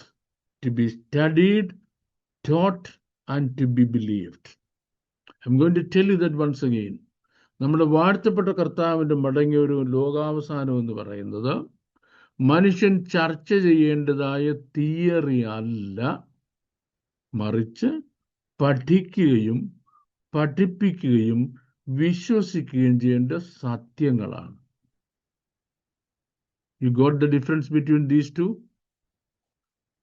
to be studied, taught, and to be believed. I'm going to tell you that once again. നമ്മുടെ വാഴ്ത്തപ്പെട്ട കർത്താവിൻ്റെ മടങ്ങിയ ഒരു ലോകാവസാനം എന്ന് പറയുന്നത് മനുഷ്യൻ ചർച്ച ചെയ്യേണ്ടതായ തിയറി അല്ല, മറിച്ച് പഠിക്കുകയും പഠിപ്പിക്കുകയും വിശ്വസിക്കുകയും ചെയ്യേണ്ട സത്യങ്ങളാണ്. You got the difference between these two?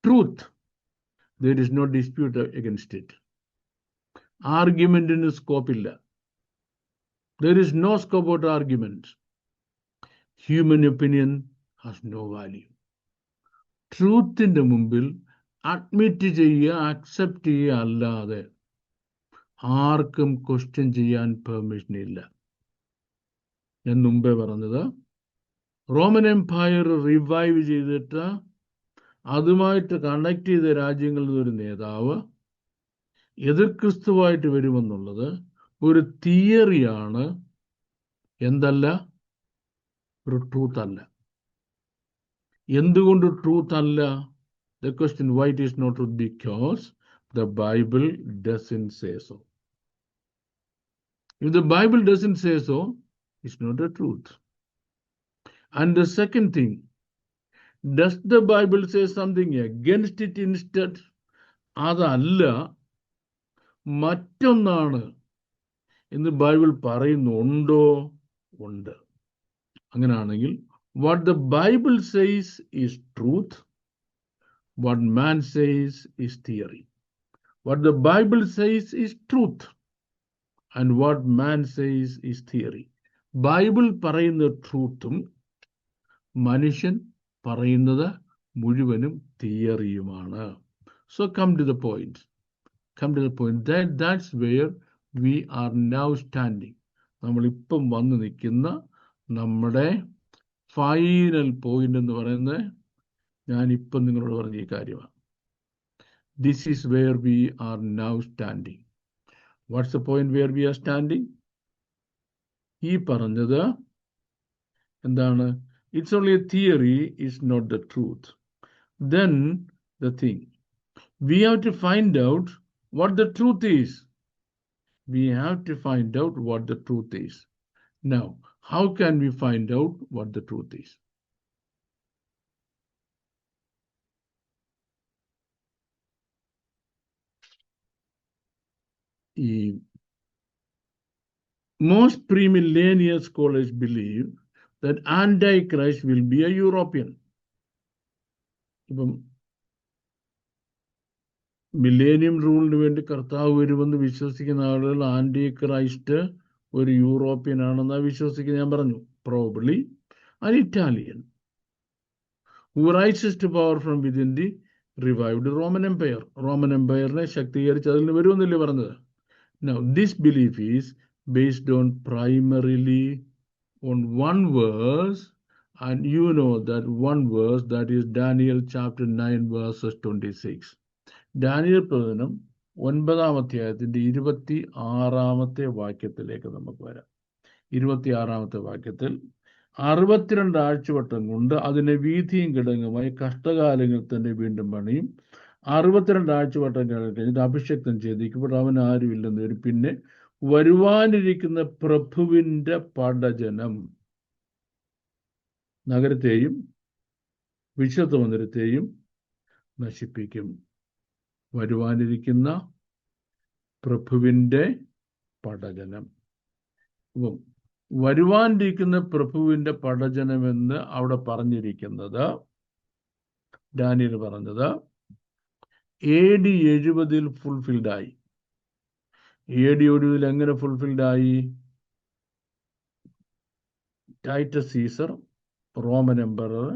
Truth, there is no dispute against it. ആർഗ്യുമെന്റിന് സ്കോപ്പില്ല. There is no scope of argument. Human opinion has no value. ട്രൂത്തിൻ്റെ മുമ്പിൽ അഡ്മിറ്റ് ചെയ്യുക, അക്സെപ്റ്റ് ചെയ്യുക അല്ലാതെ ആർക്കും ക്വസ്റ്റ്യൻ ചെയ്യാൻ പെർമിഷൻ ഇല്ല. ഞാൻ മുമ്പേ പറഞ്ഞത്, റോമൻ എംപയർ റിവൈവ് ചെയ്തിട്ട് അതുമായിട്ട് കണക്ട് ചെയ്ത രാജ്യങ്ങളിൽ ഒരു നേതാവ് എതിർ ക്രിസ്തുവായിട്ട് വരുമെന്നുള്ളത് ഒരു തിയറിയാണ്, എന്തല്ല, ഒരു ട്രൂത്ത് അല്ല. എന്തുകൊണ്ട് ട്രൂത്ത് അല്ല? The question, why it is not truth? Because the Bible doesn't say so. If the Bible doesn't say so, it's not a truth. And the second thing, does the Bible say something against it instead? അതല്ല, മറ്റൊന്നാണ് എന്ന് Bible പറയുന്നുണ്ടോ? ഉണ്ട്. അങ്ങനെയാണെങ്കിൽ what the Bible says is truth, what man says is theory. What the Bible says is truth and what man says is theory. Bible പറയുന്ന ട്രൂത്തും മനുഷ്യൻ പറയുന്നത് മുഴുവനും തിയറിയുമാണ്. So come to the point. That's where we are now standing. നമ്മളിപ്പം വന്ന് നിൽക്കുന്ന നമ്മുടെ final point എന്ന് പറയുന്നത് ഞാനിപ്പം നിങ്ങളോട് പറഞ്ഞ ഈ കാര്യമാണ്. This is where we are now standing. What's the point where we are standing? ഈ പറഞ്ഞത് എന്താണ്? It's only a theory, it's not the truth. Then the thing, we have to find out what the truth is. We have to find out what the truth is. Now, how can we find out what the truth is? Most premillennial scholars believe that Antichrist will be a European. Millennium റൂളിന് വേണ്ടി കർത്താവ് വരുമെന്ന് വിശ്വസിക്കുന്ന ആളുകൾ anti Christ ഒരു European ആണെന്നാണ് വിശ്വസിക്കുന്നത്. ഞാൻ പറഞ്ഞു probably an Italian who rises to power from within the revived Roman Empire. Roman എംപയറിനെ ശക്തീകരിച്ച് അതിൽ നിന്ന് വരുമെന്നല്ലേ പറഞ്ഞത്. Now this belief is based on primarily on one verse, and you know that one verse, that is Daniel chapter 9 verses 26. Daniel പ്രവചനം 9-ാം അധ്യായത്തിന്റെ 26-ാമത്തെ വാക്യത്തിലേക്ക് നമുക്ക് വരാം. 26-ാമത്തെ വാക്യത്തിൽ 62 ആഴ്ചവട്ടം കൊണ്ട് അതിനെ വീതിയും കിടങ്ങുമായി കഷ്ടകാലങ്ങൾ തന്നെ വീണ്ടും പണിയും. 62 ആഴ്ചവട്ടം കഴിഞ്ഞിട്ട് അഭിഷേക്തം ചെയ്തിരിക്കുമ്പോൾ അവൻ ആരുമില്ലെന്ന് വരും. പിന്നെ വരുവാനിരിക്കുന്ന പ്രഭുവിന്റെ പടജനം നഗരത്തെയും വിശുദ്ധ മന്ദിരത്തെയും നശിപ്പിക്കും. വരുവാനിരിക്കുന്ന പ്രഭുവിന്റെ പടജനം. അപ്പം വരുവാനിരിക്കുന്ന പ്രഭുവിന്റെ പടജനമെന്ന് അവിടെ പറഞ്ഞിരിക്കുന്നത്, ഡാനിയേൽ പറഞ്ഞത് AD 70 ഫുൾഫിൽഡായി. AD 70 എങ്ങനെ ഫുൾഫിൽഡായി? ടൈറ്റസ് സീസർ, റോമൻ എംപറർ,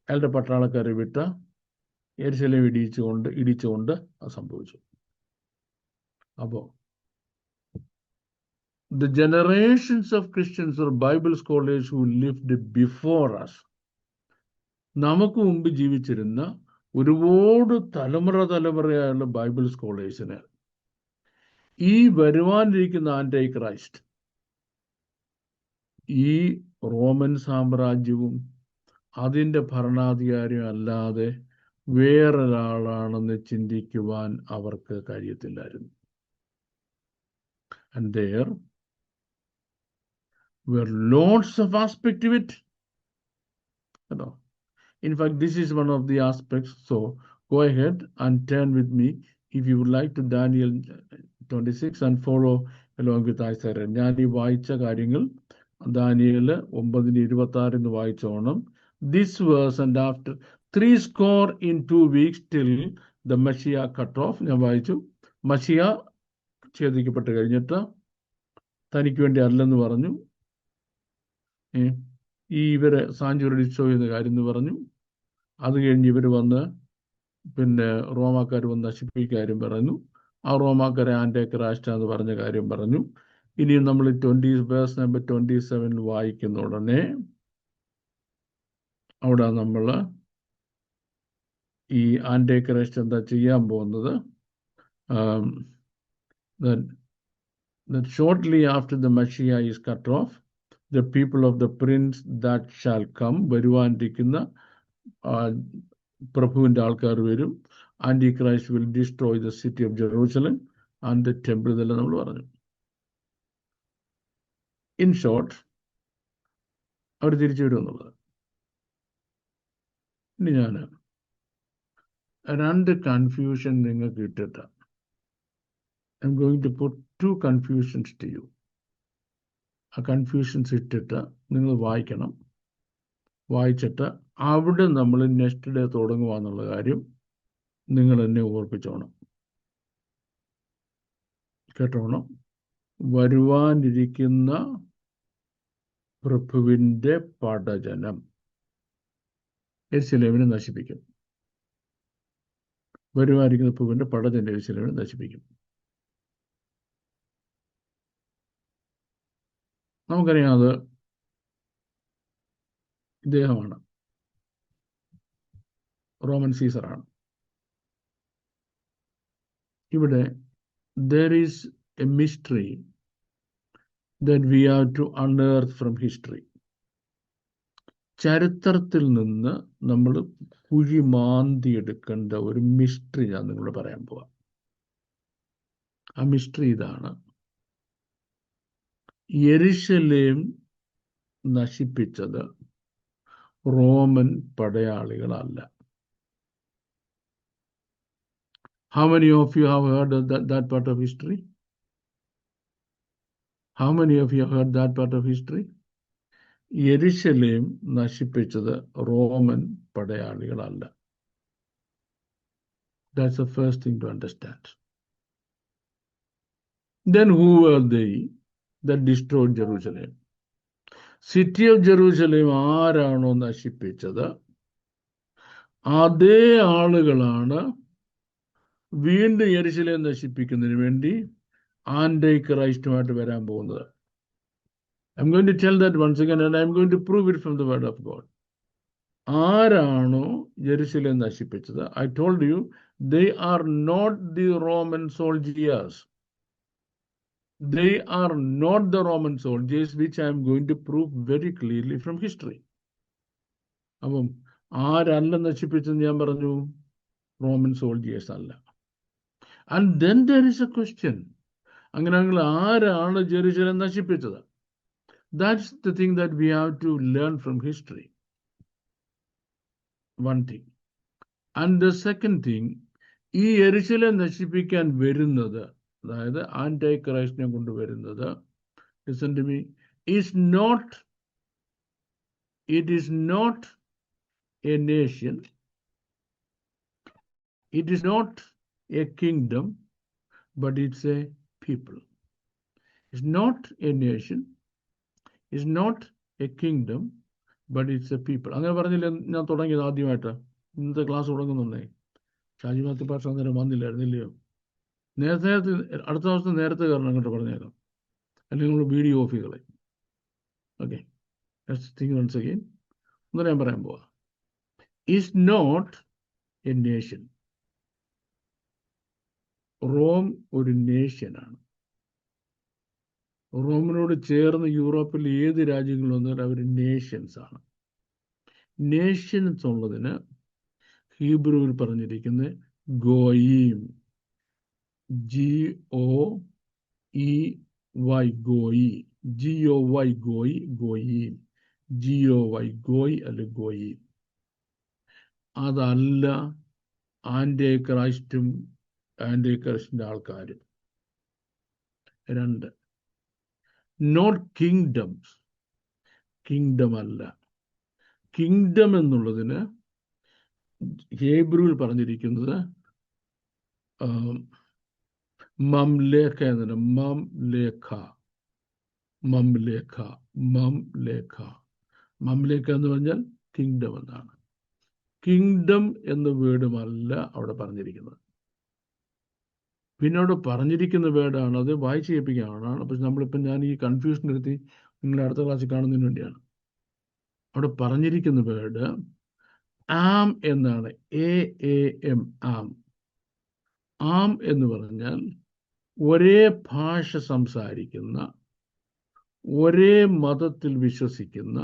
അയാളുടെ പട്ടാളക്കാരെ വിട്ട യെരുശലേം ഇടിച്ചുകൊണ്ട് അത് സംഭവിച്ചു. അപ്പോൾ the generations of Christians or Bible scholars who lived before us, നമുക്ക് മുമ്പ് ജീവിച്ചിരുന്ന ഒരുപാട് തലമുറയായുള്ള ബൈബിൾ സ്കോളേഴ്സിന് ഈ വരുവാനിരിക്കുന്ന ആൻറ്റി ക്രൈസ്റ്റ് ഈ റോമൻ സാമ്രാജ്യവും അതിൻ്റെ ഭരണാധികാരിയും അല്ലാതെ വേറൊരാളാണെന്ന് ചിന്തിക്കുവാൻ അവർക്ക് കഴിയത്തില്ലായിരുന്നു. And there were lots of aspects to it. In fact, this is one of the aspects. So go ahead and turn with me, if you would like, to Daniel 26 and follow along with Isaiah. ഞാൻ ഈ വായിച്ച കാര്യങ്ങൾ Daniel 9:26 വായിച്ചോണം. This verse, and after 70 in 2 weeks till the Messiah cut off. ഞാൻ വായിച്ചു. മഷിയ ഛേദിക്കപ്പെട്ട് കഴിഞ്ഞിട്ട് തനിക്ക് വേണ്ടി അല്ലെന്ന് പറഞ്ഞു. ഇവരെ സാഞ്ചുറിച്ചോ എന്ന കാര്യം എന്ന് പറഞ്ഞു. അത് കഴിഞ്ഞ് ഇവർ വന്ന് പിന്നെ റോമാക്കാർ വന്ന് നശിപ്പിക്കുന്ന കാര്യം പറഞ്ഞു. ആ റോമാക്കാരെ ആൻറ്റി ക്രൈസ്റ്റ് എന്ന് പറഞ്ഞ കാര്യം പറഞ്ഞു. ഇനി നമ്മൾ 27 വായിക്കുന്ന ഉടനെ അവിടെ നമ്മൾ ഈ ആൻറ്റി ക്രൈസ്റ്റ് എന്താ ചെയ്യാൻ പോകുന്നത്? That shortly after the Messiah is cut off, the people of the prince that shall come, വരുവാനിരിക്കുന്ന പ്രഭുവിൻ്റെ ആൾക്കാർ വരും. Antichrist will destroy the city of Jerusalem and the temple. ഇതെല്ലാം നമ്മൾ പറഞ്ഞു. ഇൻ ഷോർട്ട് അവർ തിരിച്ചു വരും എന്നുള്ളത്. ഇനി ഞാൻ 2 കൺഫ്യൂഷൻ നിങ്ങൾക്ക് ഇട്ടിട്ട് I'm going to put 2 confusions to you. ആ കൺഫ്യൂഷൻസ് ഇട്ടിട്ട് നിങ്ങൾ വായിക്കണം. വായിച്ചിട്ട് അവിടെ നമ്മൾ നെക്സ്റ്റ് ഡേ തുടങ്ങുക കാര്യം നിങ്ങൾ എന്നെ ഓർപ്പിച്ചോണം, കേട്ടോണം. വരുവാനിരിക്കുന്ന പ്രഭുവിൻ്റെ പടജനം യെരുശലേമിനെ നശിപ്പിക്കും. വരുവാനിരിക്കുന്ന പ്രഭുവിൻ്റെ പടജനം യെരുശലേമിനെ നശിപ്പിക്കും. നമുക്കറിയാം അത് ഇദ്ദേഹമാണ്, റോമൻ സീസറാണ്. ഇവിടെ there is a mystery that we have to unearth from history. ചരിത്രത്തിൽ നിന്ന് നമ്മൾ കുഴി മാന്തിയെടുക്കേണ്ട ഒരു മിസ്റ്ററി ഞാൻ നിങ്ങളോട് പറയാൻ പോവാം. ആ മിസ്റ്ററി ഇതാണ്: യെരുശലേം നശിപ്പിച്ചത് Roman പടയാളികളല്ല. How many of you have heard of that part of history? How many of you have heard that part of history? യെരുശലേം നശിപ്പിച്ചത് Roman പടയാളികളല്ല. That's the first thing to understand. Then who were they that destroyed Jerusalem? City of Jerusalem ആരാണോ നശിപ്പിച്ചത് അതേ ആളുകളാണ് വീണ്ടും യെരുശലേം നശിപ്പിക്കുന്നതിന് വേണ്ടി anti ക്രൈസ്റ്റുമായിട്ട് വരാൻ പോകുന്നത്. I'm going to tell that once again and I'm going to prove it from the word of God. ആരാണോ യെരുശലേം നശിപ്പിച്ചത്? I told you they are not the Roman soldiers. They are not the Roman soldiers, which I am going to prove very clearly from history. അപ്പം ആരല്ല നശിപ്പിച്ചെന്ന് ഞാൻ പറഞ്ഞു, Roman soldiers അല്ല. And then there is a question. അങ്ങനെയാണെങ്കിൽ ആരാണ് Jerusalem നശിപ്പിച്ചത്? That's the thing that we have to learn from history. One thing. And the second thing, ഈ യെരുശലേം നശിപ്പിക്കാൻ വരുന്നത്, അതായത് ആന്റി ക്രൈസ്റ്റിനെ കൊണ്ടുവരുന്നത്, listen to me, it is not a nation, it is not a kingdom, but it's a people. It's not a nation, it's not a kingdom, but it's a people. അങ്ങനെ പറഞ്ഞില്ല ഞാൻ തുടങ്ങിയത് ആദ്യമായിട്ട്. ഇന്നത്തെ ക്ലാസ് തുടങ്ങുന്നുണ്ടേ. ഷാജി മാത്യു പാഷ അന്നേരം വന്നില്ലായിരുന്നില്ലയോ? നേരത്തെ അടുത്ത ദിവസം നേരത്തെ കാരണം അങ്ങോട്ട് പറഞ്ഞേക്കാം, അല്ലെങ്കിൽ നമ്മൾ വീഡിയോ ഓഫ് ചെയ്തോളെ. Okay, think once again. ഒന്നും ഞാൻ പറയാൻ പോവാ. Is not a nation. Rome ഒരു നേഷ്യനാണ്. റോമിനോട് ചേർന്ന് യൂറോപ്പിൽ ഏത് രാജ്യങ്ങൾ വന്നാൽ അവർ നേഷൻസ് ആണ്. നേഷൻസ് ഉള്ളതിന് ഹീബ്രുവിൽ പറഞ്ഞിരിക്കുന്നത് ഗോയീം, GOEY, ഗോയി, GOY ഗോയി, ഗോയീം, GOY ഗോയി അല്ല ഗോയീം. അതല്ല ആന്റി ക്രൈസ്റ്റും ആന്റി ക്രൈസ്റ്റിന്റെ ആൾക്കാരും. രണ്ട്, നോട്ട് കിങ്ഡംസ്, കിങ്ഡം അല്ല. കിങ്ഡം എന്നുള്ളതിന് ഹീബ്രുവിൽ പറഞ്ഞിരിക്കുന്നത് മംലേഖ എന്നാണ്. മംലേഖ എന്ന് പറഞ്ഞാൽ കിങ്ഡം എന്നാണ്. കിങ്ഡം എന്ന വേർഡുമല്ല അവിടെ പറഞ്ഞിരിക്കുന്നത്. പിന്നെ അവിടെ പറഞ്ഞിരിക്കുന്ന വേർഡാണ്, അത് വായിച്ച് കേൾപ്പിക്കാനാണ്. പക്ഷെ നമ്മളിപ്പം ഞാൻ ഈ കൺഫ്യൂഷൻ എടുത്തി നിങ്ങളെ അടുത്ത ക്ലാസ്സിൽ കാണുന്നതിന് വേണ്ടിയാണ്. അവിടെ പറഞ്ഞിരിക്കുന്ന വേർഡ് ആം എന്നാണ്. AAM, ആം. ആം എന്ന് പറഞ്ഞാൽ ഒരേ ഭാഷ സംസാരിക്കുന്ന, ഒരേ മതത്തിൽ വിശ്വസിക്കുന്ന,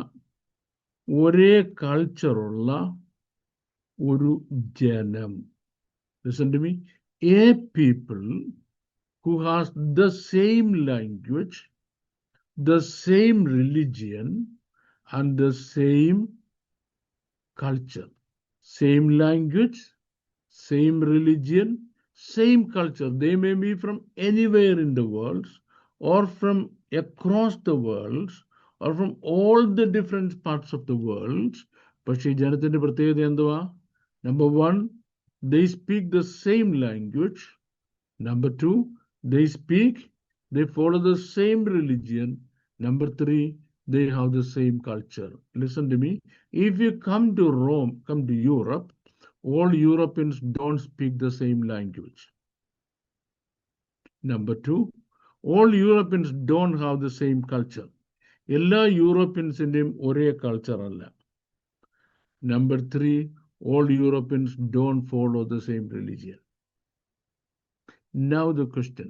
ഒരേ കൾച്ചറുള്ള ഒരു ജനം. Listen to me. A people who has the same language, the same religion, and the same culture. Same language, same religion, same culture. They may be from anywhere in the world, or from across the world, or from all the different parts of the world. പക്ഷേ ഈ ജനത്തിന്റെ പ്രത്യേകത എന്തുവാ? Number one, they speak the same language. Number two, they follow the same religion. Number three, they have the same culture. Listen to me. If you come to Rome, come to Europe, all Europeans don't speak the same language. Number two, all Europeans don't have the same culture. എല്ലാ യൂറോപ്യൻസിന്റെയും ഒരേ culture അല്ല. Number three, all Europeans don't follow the same religion. Now the question,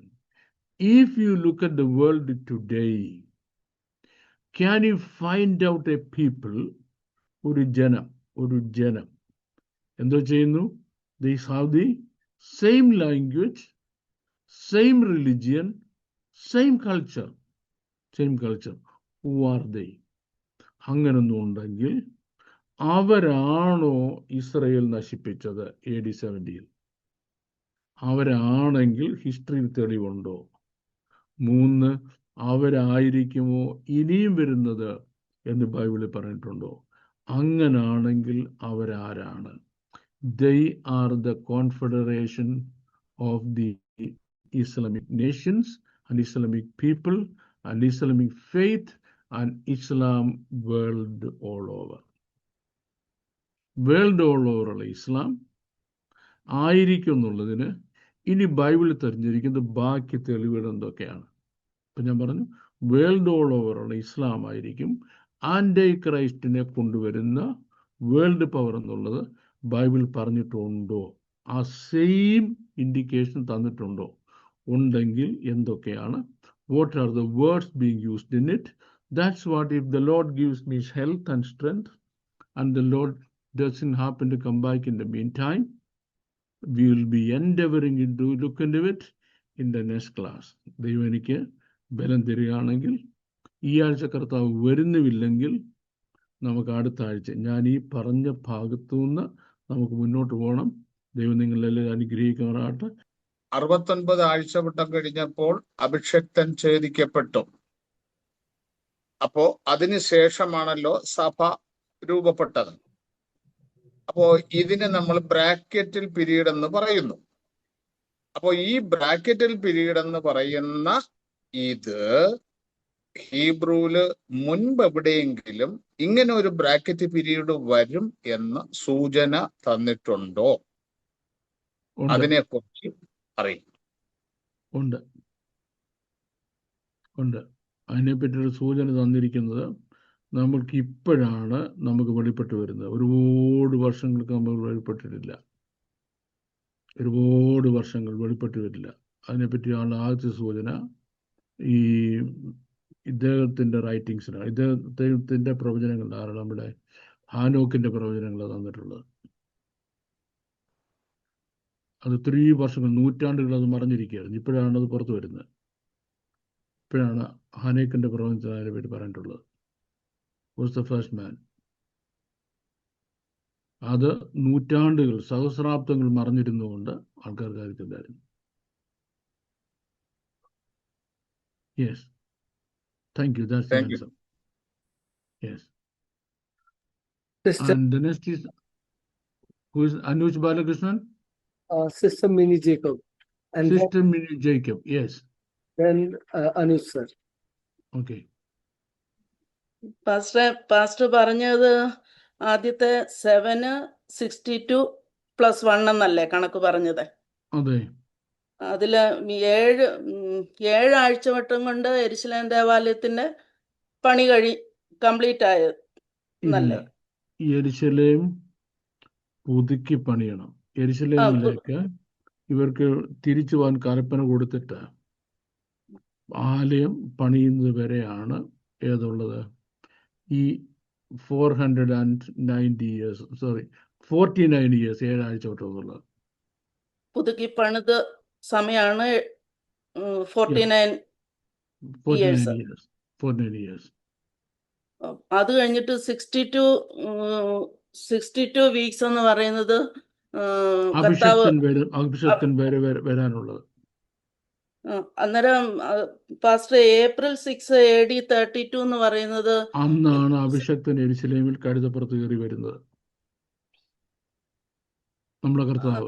if you look at the world today, can you find out a people, ഒരു ജനം എന്തോ ചെയ്യുന്നു? They have the same language, same religion, same culture. Who are they? അങ്ങനൊന്നും ഉണ്ടെങ്കിൽ അവരാണോ Israel നശിപ്പിച്ചത് AD 70? അവരാണെങ്കിൽ ഹിസ്റ്ററിയിൽ തെളിവുണ്ടോ? മൂന്ന്, അവരായിരിക്കുമോ ഇനിയും വരുന്നത് എന്ന് ബൈബിളിൽ പറഞ്ഞിട്ടുണ്ടോ? അങ്ങനാണെങ്കിൽ അവരാരാണ്? they are the confederation of the Islamic nations and Islamic people and Islamic faith and Islam world all over. World all ഓവറുള്ള ഇസ്ലാം ആയിരിക്കും എന്നുള്ളതിന് ഇനി ബൈബിളിൽ തെരഞ്ഞിരിക്കുന്ന ബാക്കി തെളിവുകൾ എന്തൊക്കെയാണ്? ഇപ്പം ഞാൻ പറഞ്ഞു വേൾഡ് ഓൾ ഓവറുള്ള ഇസ്ലാം ആയിരിക്കും ആൻറ്റി ക്രൈസ്റ്റിനെ കൊണ്ടുവരുന്ന വേൾഡ് പവർ എന്നുള്ളത് ബൈബിൾ പറഞ്ഞിട്ടുണ്ടോ? ആ സെയിം ഇൻഡിക്കേഷൻ തന്നിട്ടുണ്ടോ? ഉണ്ടെങ്കിൽ എന്തൊക്കെയാണ്? What are the words being used in it? That's what if the Lord gives me health and strength and the Lord doesn't happen to come back in the meantime, we will be endeavoring to look into it in the next class. ദൈവം എനിക്ക് ബലം തരികയാണെങ്കിൽ, ഈ ആഴ്ച കർത്താവ് വരുന്നുമില്ലെങ്കിൽ നമുക്ക് അടുത്ത ആഴ്ച ഞാൻ ഈ പറഞ്ഞ ഭാഗത്തു നിന്ന് നമുക്ക് മുന്നോട്ട് പോകണം. ദൈവം നിങ്ങളെല്ലാം അനുഗ്രഹിക്കുമാറാകട്ടെ. 69 ആഴ്ചവട്ടം കഴിഞ്ഞപ്പോൾ അഭിഷക്തൻ ഛേദിക്കപ്പെട്ടു. അപ്പോ അതിനുശേഷമാണല്ലോ സഭ രൂപപ്പെട്ടത്. അപ്പോ ഇതിനെ നമ്മൾ ബ്രാക്കറ്റിൽ പീരീഡ് എന്ന് പറയുന്നു. അപ്പോ ഈ ബ്രാക്കറ്റിൽ പീരീഡ് എന്ന് പറയുന്ന ഇത് ഹീബ്രുവില് മുൻപ് എവിടെയെങ്കിലും ഇങ്ങനെ ഒരു ബ്രാക്കറ്റ് പീരീഡ് വരും എന്ന് സൂചന തന്നിട്ടുണ്ടോ? അതിനെക്കുറിച്ച് അറിയും. ഉണ്ട്. അതിനെപ്പറ്റിയൊരു സൂചന തന്നിരിക്കുന്നത് നമുക്ക് ഇപ്പോഴാണ് നമുക്ക് വെളിപ്പെട്ട് വരുന്നത്. ഒരുപാട് വർഷങ്ങൾക്ക് നമ്മൾ വെളിപ്പെട്ടിട്ടില്ല. ഒരുപാട് വർഷങ്ങൾ വെളിപ്പെട്ട് വരില്ല. അതിനെപ്പറ്റിയാണ് ആദ്യത്തെ സൂചന ഈ ഇദ്ദേഹത്തിൻ്റെ റൈറ്റിങ്സിനാണ്, ഇദ്ദേഹത്തിൻ്റെ പ്രവചനങ്ങളിലാണ് നമ്മുടെ ഹാനോക്കിൻ്റെ പ്രവചനങ്ങൾ തന്നിട്ടുള്ളത്. അത് 3 വർഷങ്ങൾ, നൂറ്റാണ്ടുകൾ അത് മറഞ്ഞിരിക്കുകയായിരുന്നു. ഇപ്പോഴാണ് അത് പുറത്തു വരുന്നത്. ഇപ്പോഴാണ് ഹാനോക്കിൻ്റെ പ്രവചനത്തിന് അതിനെ പറ്റി പറഞ്ഞിട്ടുള്ളത്. വാസ് ദ ഫസ്റ്റ് മാൻ. അത് നൂറ്റാണ്ടുകൾ, സഹസ്രാബ്ദങ്ങൾ മറഞ്ഞിരുന്നുകൊണ്ട് ആൾക്കാർക്ക് അറിയത്തില്ലായിരുന്നു. Yes, thank you. That's the answer. Yes. And the next is, who is Anuj Balakrishnan? Sister Mini Jacob. And Sister Mini Jacob, yes. then Anuj sir. Okay. Pastor പറഞ്ഞത് ആദ്യത്തെ 7 62 + 1 എന്നല്ലേ കണക്ക് പറഞ്ഞത്? അതെ. അതില് 7 ആഴ്ചവട്ടം കൊണ്ട് യെരുശലേം ദേവാലയത്തിന്റെ പണി കംപ്ലീറ്റ് ആയത് എന്നല്ലേ? യെരുശലേം പുതുക്കി പണിയണം. യെരുശലേമിലേക്ക് ഇവർക്ക് തിരിച്ചു പോകാൻ കൽപ്പന കൊടുത്തിട്ട് ആലയം പണിയുന്നത് വരെയാണ് ഏതുള്ളത്, ഈ 490 years, 49 years, 7 ആഴ്ച തൊട്ടുള്ളത്. പുതുക്കി പണിത് സമയമാണ് 49 years. അത് കഴിഞ്ഞിട്ട് 62 വീക്സ് എന്ന് പറയുന്നത് അഭിഷക്തൻ വരാനുള്ളത്. അന്നേരം പാസ്റ്റർ April 6 AD 32 എന്ന് പറയുന്നത് അന്നാണ് അഭിഷക്തൻ യെരുശലേമിൽ കഴുതപ്പുറത്ത് കയറി വരുന്നത്. നമ്മുടെ കർത്താവ്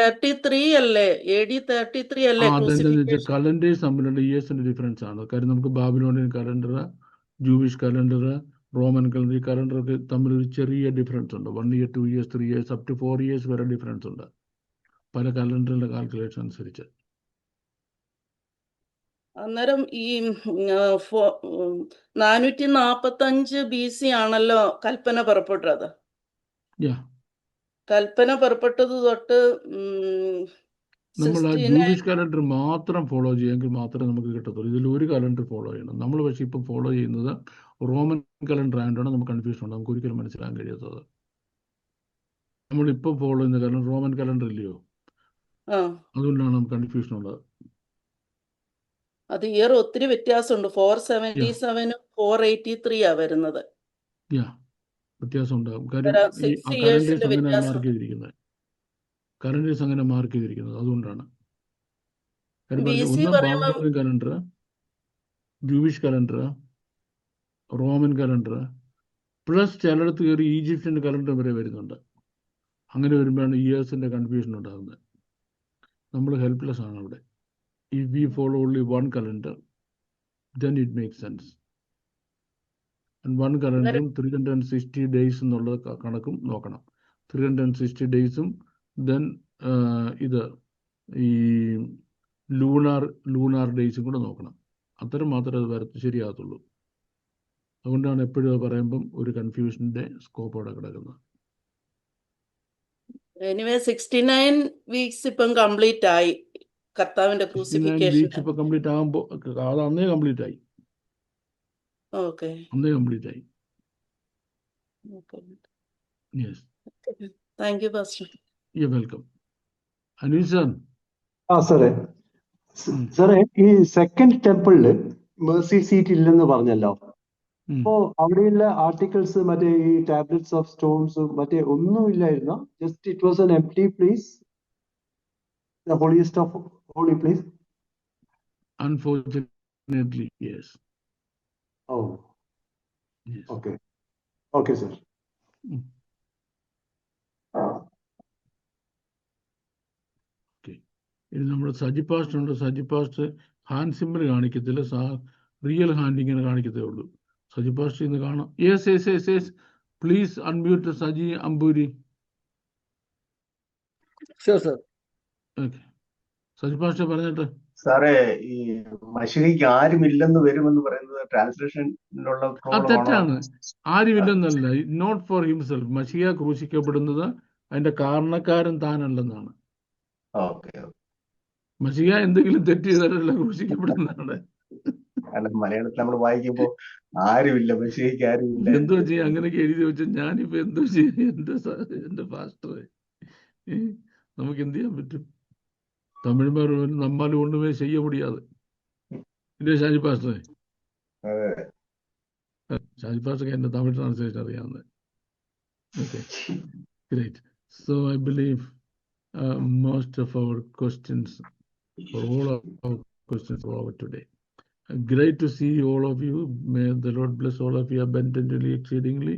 33 അല്ലേ? AD 33 അല്ലേ? കലണ്ടേഴ്സ് തമ്മിലുള്ള ഇയേഴ്സിന്റെ ഡിഫറൻസ് ആണ്. കാര്യം നമുക്ക് Babylonian calendar, Jewish calendar, Roman calendar, ഈ കലണ്ടറൊക്കെ തമ്മിലൊരു ചെറിയ ഡിഫറൻസ് ഉണ്ട്. 1 year, 2 years, 3 years, up to 4 years വരെ ഡിഫറൻസ് ഉണ്ട് പല കലണ്ടറിന്റെ കാൽക്കുലേഷൻ അനുസരിച്ച്. അന്നേരം ഈ 445 BC ആണല്ലോ കൽപ്പന പുറപ്പെട്ടത്. കൽപ്പന പുറപ്പെട്ടത് തൊട്ട് നമ്മൾ ആ ജൂവിഷ് കലണ്ടർ മാത്രം ഫോളോ ചെയ്യുമെങ്കിൽ മാത്രമേ നമുക്ക് കിട്ടത്തുള്ളൂ. ഇതിൽ ഒരു കലണ്ടർ ഫോളോ ചെയ്യണം. നമ്മൾ പക്ഷെ ഇപ്പം ഫോളോ ചെയ്യുന്നത് റോമൻ കലണ്ടർ ആയതുകൊണ്ടാണ് നമുക്ക് കൺഫ്യൂഷൻ ഉണ്ട്, നമുക്ക് ഒരിക്കലും മനസ്സിലാക്കാൻ കഴിയാത്തത്. നമ്മളിപ്പോൾ ഫോളോ ചെയ്യുന്ന കലണ്ടർ റോമൻ കലണ്ടർ ഇല്ലയോ, അതുകൊണ്ടാണ് നമുക്ക് കൺഫ്യൂഷൻ ഉള്ളത്. അത് ഇയർ ഒത്തിരി വ്യത്യാസമുണ്ട്. 477 483 വരുന്നത്. വ്യത്യാസം ഉണ്ടാകും. കാര്യം കലണ്ടേഴ്സ് അങ്ങനെ മാർക്ക് ചെയ്തിരിക്കുന്നത് അതുകൊണ്ടാണ്. കാര്യം ഒന്ന് Babylonian calendar, Jewish calendar, Roman calendar, plus ചിലയിടത്ത് കയറി ഈജിപ്ഷ്യൻ കലണ്ടർ വരെ വരുന്നുണ്ട്. അങ്ങനെ വരുമ്പോഴാണ് ഇയേഴ്സിൻ്റെ കൺഫ്യൂഷൻ ഉണ്ടാകുന്നത്. നമ്മൾ ഹെൽപ്ലെസ് ആണ് അവിടെ. If we follow only one calendar then it makes sense. And one കലണ്ടറും 360 days എന്നുള്ളത് കണക്കും നോക്കണം. 360 ഡേയ്സും ദെൻ ഇത് ഈ ലൂണാർ ഡേയ്സും കൂടെ നോക്കണം. അത്തരം മാത്രമേ അത് വരത്ത് ശരിയാകത്തുള്ളൂ. അതുകൊണ്ടാണ് എപ്പോഴും അത് പറയുമ്പം ഒരു കൺഫ്യൂഷൻ്റെ സ്കോപ്പ് അവിടെ കിടക്കുന്നത്. എനിവേ 69 വീക്സ് ഇപ്പം കംപ്ലീറ്റ് ആയി. കർത്താവിന്റെ 69 ക്രൂസിഫിക്കേഷൻ. വീക്സ് ഇപ്പൊ കംപ്ലീറ്റ് ആകുമ്പോൾ അത് അന്നേ കംപ്ലീറ്റ് ആയി. ഓക്കെ. അന്നേ കംപ്ലീറ്റ് ആയി. Yes, thank you pastor. You welcome. Aneesh sir. സാറേ സാറേ ഈ സെക്കൻഡ് ടെമ്പിളില് മേഴ്സി സീറ്റ് ഇല്ലെന്ന് പറഞ്ഞല്ലോ. അപ്പോ അവിടെയുള്ള ആർട്ടിക്കിൾസ് മറ്റേ ഈ ടാബ്ലറ്റ്സ് ഓഫ് സ്റ്റോൺസ് മറ്റേ ഒന്നും ഇല്ലായിരുന്നോ? Just it was an empty place, the holiest of holy place. Unfortunately, yes. Oh, Yes. okay. Okay, sir. Okay. ഇനി നമ്മുടെ സജി പാസ്റ്റ് ഉണ്ട്. സജി പാസ്റ്റ് ഹാൻഡ് സിമ്പിൾ കാണിക്കത്തില്ല, റിയൽ ഹാൻഡ് ഇങ്ങനെ കാണിക്കത്തേ ഉള്ളൂ. സജി പാസ്റ്റ് ഇന്ന് കാണാം. Yes yes yes yes, please unmute Saji Amboori. Sure, sir. Okay, Saji pastor പറഞ്ഞിട്ട്. സാറേ, ഈ മശിഹയ്ക്ക് ആരുമില്ലെന്ന് വരുമെന്ന് പറയുന്നത് ട്രാൻസ്ലേഷനിലുള്ള അത് തെറ്റാണ്. ആരുമില്ലെന്നല്ല, നോട്ട് ഫോർ ഹിംസെൽഫ്. മശിഹ ക്രൂശിക്കപ്പെടുന്നത് അതിന്റെ കാരണക്കാരൻ താനല്ലെന്നാണ്. ഓക്കെ. മശിഹ എന്തെങ്കിലും തെറ്റ് ചെയ്താലല്ല ക്രൂശിക്കപ്പെടുന്നതാണ്. കാരണം മലയാളത്തിൽ നമ്മൾ വായിക്കുമ്പോ ആരുമില്ല, മശിഹയ്ക്ക് ആരുമില്ല. എന്തോ ചെയ്യാം, അങ്ങനെയൊക്കെ എഴുതി വെച്ചാൽ ഞാനിപ്പോ എന്തോ ചെയ്യും? എന്റെ പാസ്റ്ററെ, നമുക്ക് എന്ത് ചെയ്യാൻ പറ്റും? തമിഴ്മാർ നമ്മാലും ഒന്നുമേ ചെയ്യ മുടിയാതെ. ഇല്ലേ ഷാജി പാസ്റ്ററെ? ഷാജി പാസ്റ്റർക്ക് എന്റെ തമിഴ് ട്രാൻസ്ലേഷൻ അറിയാവുന്നത്. Okay, great. So I believe most of our questions, or all of our questions are over today. Great to see all of you. May the Lord bless all of you abundantly, exceedingly.